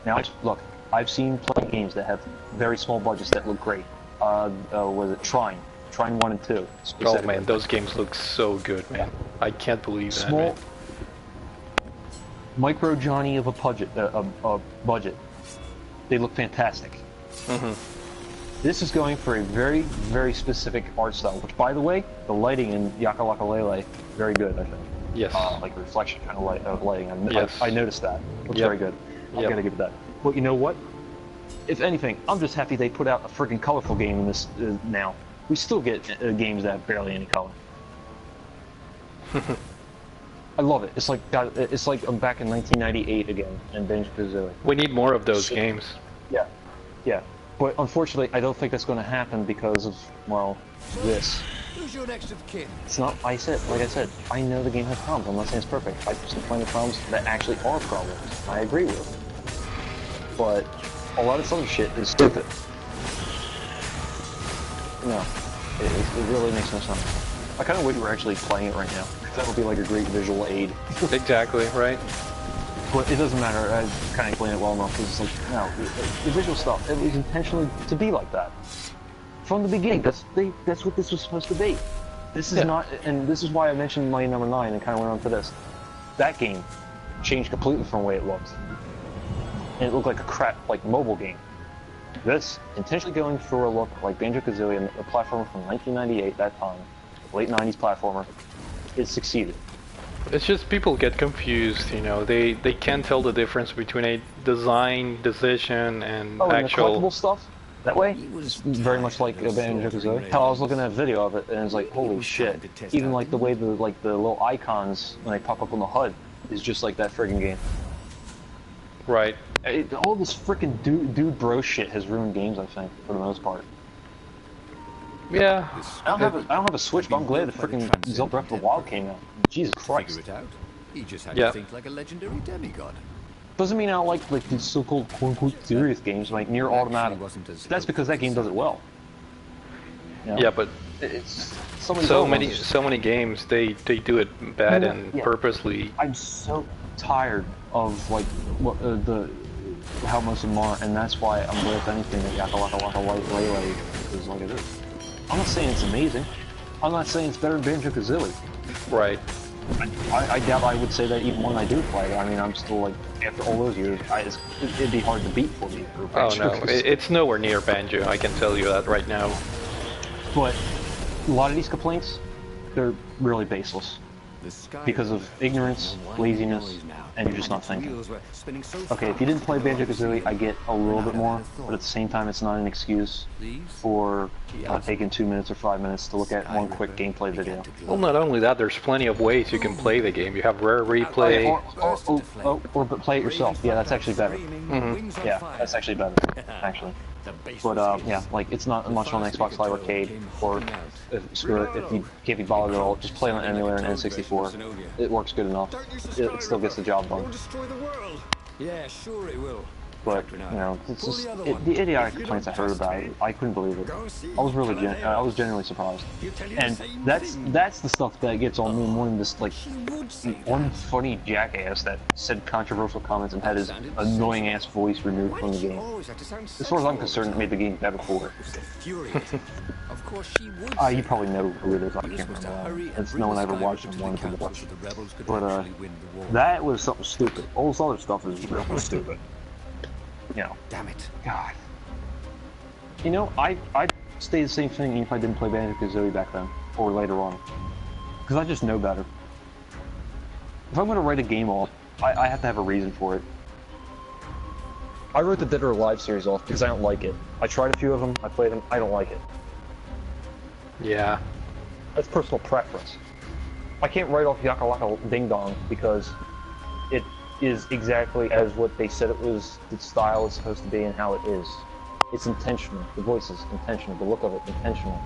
Now, look, I've seen plenty of games that have very small budgets that look great. Was it Trine? Trine 1 and 2. Oh specifically. man, those games look so good, man. I can't believe that, Small, man. micro Johnny of a budget. They look fantastic. Mm-hmm. This is going for a very, very specific art style, which, by the way, the lighting in Yaka Laka Lele, very good, I think. Yes. Like reflection kind of lighting. Yes. I noticed that. Looks Yep. very good. I Yep. gotta give it that. But you know what? If anything, I'm just happy they put out a freaking colorful game in this now. We still get games that have barely any color. I love it. It's like I'm back in 1998 again, and Banjo-Kazooie. We need more of those games. Yeah, yeah. But unfortunately, I don't think that's going to happen because of, well, this. Who's your next of kin? It's not. Like I said, I know the game has problems. I'm not saying it's perfect. I just find the problems that actually are problems. I agree with. But a lot of this other shit is stupid. No, it really makes no sense. I kind of wish we were actually playing it right now. That would be like a great visual aid. Exactly, right? But it doesn't matter. I kind of explained it well enough. It's like, no, the visual stuff. It was intentionally to be like that from the beginning. That's what this was supposed to be. This is not, and this is why I mentioned my number 9 and kind of went on to this. That game changed completely from the way it looked, and it looked like a crap, like mobile game. This, intentionally going for a look like Banjo-Kazooie, a platformer from 1998, that time, late 90s platformer, it succeeded. It's just people get confused, you know. They can't tell the difference between a design decision and And the actual. collectible stuff, that way, it's very much like a Banjo-Kazooie. Hell, I was looking at a video of it, and it's like, holy shit. Even like the way the little icons, when they pop up on the HUD, is just like that friggin' game. Right. All this frickin' dude bro shit has ruined games, I think, for the most part. Yeah. I don't have a Switch, but I'm glad the frickin' Zelda Breath of the Wild came out. Jesus Christ. Figure it out. He just had Yeah. to think like a legendary demigod. Doesn't mean I don't like these so-called quote-unquote serious games like Nier Automata. That's because that game does it well. You know? Yeah, but It's so many games they do it bad and purposely. I'm so tired of like what how most of them are, and that's why I'm glad if anything that Yaka Laka Laka Light Lele is like it is. I'm not saying it's amazing. I'm not saying it's better than Banjo-Kazooie. Right. I doubt I would say that even when I do play it. I mean, I'm still like, after all those years, it'd be hard to beat for me. Oh no, it's nowhere near Banjo. I can tell you that right now. But a lot of these complaints, they're really baseless. Because of ignorance, laziness, and you're just not thinking. Okay, if you didn't play Banjo-Kazooie, I get a little bit more, but at the same time, it's not an excuse for taking 2 minutes or 5 minutes to look at one quick gameplay video. Well, not only that, there's plenty of ways you can play the game. You have rare replay. Or play it yourself. Yeah, that's actually better. Yeah, that's actually better, actually. But yeah, like it's not much on Xbox Live Arcade, or screw it, if you can't be bothered at all, just play on an emulator and N64. It works good enough. It still gets the job done. Yeah, sure it will. But you know, it's just the idiotic complaints I heard about it. I couldn't believe it. I was really I was genuinely surprised. And that's the stuff that gets on me more than this like one funny jackass that said controversial comments and had his annoying ass voice removed from the game. As far as I'm concerned, it made the game better for it. You probably know who it is. I can't remember. It's no one ever watched and wanted to watch. But that was something stupid. All this other stuff is real stupid. You know. Damn it. God. You know, I'd say the same thing if I didn't play Banjo-Kazooie back then, or later on. Because I just know better. If I'm going to write a game off, I have to have a reason for it. I wrote the Dead or Alive series off because I don't like it. I tried a few of them, I played them, I don't like it. Yeah. That's personal preference. I can't write off Yaka Laka Ding Dong because it is exactly as what they said it was, the style is supposed to be and how it is. It's intentional. The voice is intentional. The look of it, intentional.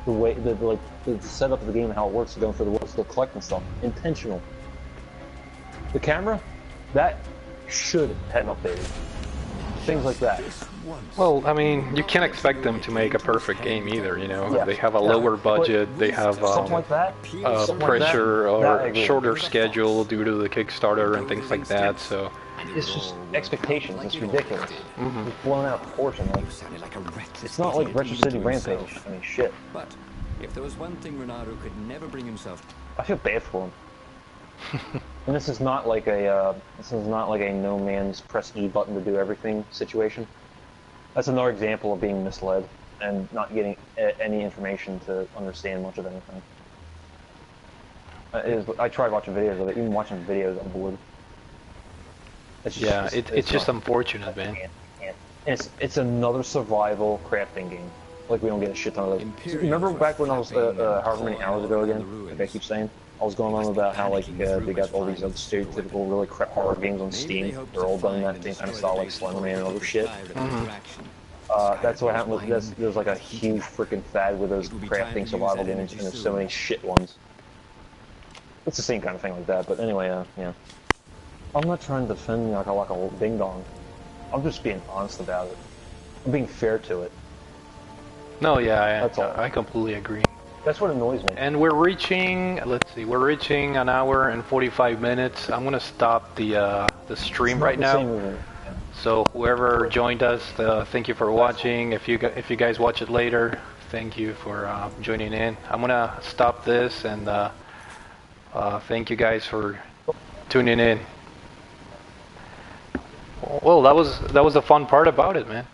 The way, the setup of the game and how it works, going for the words, the collecting stuff, intentional. The camera, that should have been updated. Things like that. Well, I mean, you can't expect them to make a perfect game either, you know. Yeah. They have a lower budget, they have Something like that. pressure I or agree. shorter schedule due to the Kickstarter and things like that, so... It's just expectations. It's ridiculous. It's blown out of proportion. Like, it's not like Retro City Rampage. I mean, shit. But if there was one thing Renato could never bring himself, I feel bad for him. And this is not like a no man's press E button to do everything situation. That's another example of being misled and not getting any information to understand much of anything. I tried watching videos of it. Even watching videos, I'm bored. It's just unfortunate, man. It's another survival crafting game. Like we don't get a shit ton of those. Remember back when I was however many hours ago again? Like I keep saying, I was going on about how like they got all these other stereotypical really crap horror games on Steam. They're all done in that same kind of style, like Slenderman and other shit. That's what happened with this. There's like a huge freaking fad with those crafting survival games, and there's so many shit ones. It's the same kind of thing like that. But anyway, yeah. I'm not trying to defend like a ding dong. I'm just being honest about it. I'm being fair to it. No, yeah, That's all. I completely agree. That's what annoys me. And we're reaching, let's see, we're reaching an hour and 45 minutes. I'm gonna stop the stream right now. So whoever joined us, thank you for watching. If you guys watch it later, thank you for joining in. I'm gonna stop this and thank you guys for tuning in. Well, that was the fun part about it, man.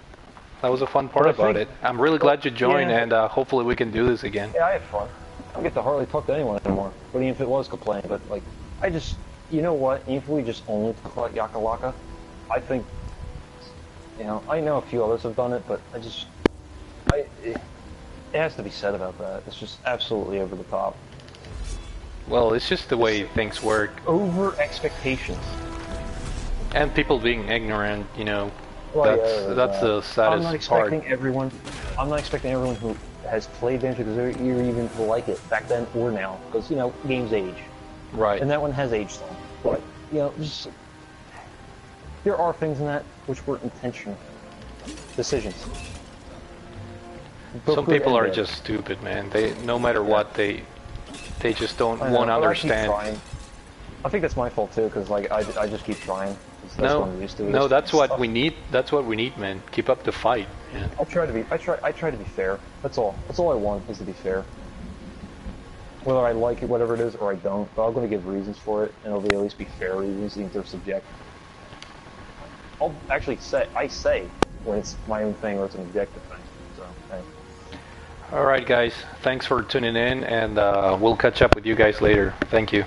That was a fun part about it. I'm really glad you joined, yeah. and hopefully we can do this again. Yeah, I had fun. I don't get to hardly talk to anyone anymore. But even if it was complaining, but like, I just, you know what? Even if we just only talk about Yakalaka, I think, you know, I know a few others have done it, but it has to be said about that. It's just absolutely over the top. Well, it's just the way things work. Over expectations. And people being ignorant, you know, Well, that's the saddest part. I'm not expecting everyone who has played Banjo-Kazooie even to like it back then or now, because you know games age, Right. and that one has aged some. But you know, just there are things in that which were intentional decisions. Both Some good people and are bad. just stupid, man. They, no matter what, they just don't I know, want to but I keep understand. trying. I think that's my fault too, because like I just keep trying. That's what I'm used to. No, that's what we need. That's what we need, man. Keep up the fight. Yeah. I try to be fair. That's all. That's all I want is to be fair. Whether I like it, whatever it is, or I don't, but I'm going to give reasons for it, and it'll be at least be fair reasons, even if they're subjective. I'll actually say when it's my own thing or it's an objective thing. So, hey. All right, guys. Thanks for tuning in, and we'll catch up with you guys later. Thank you.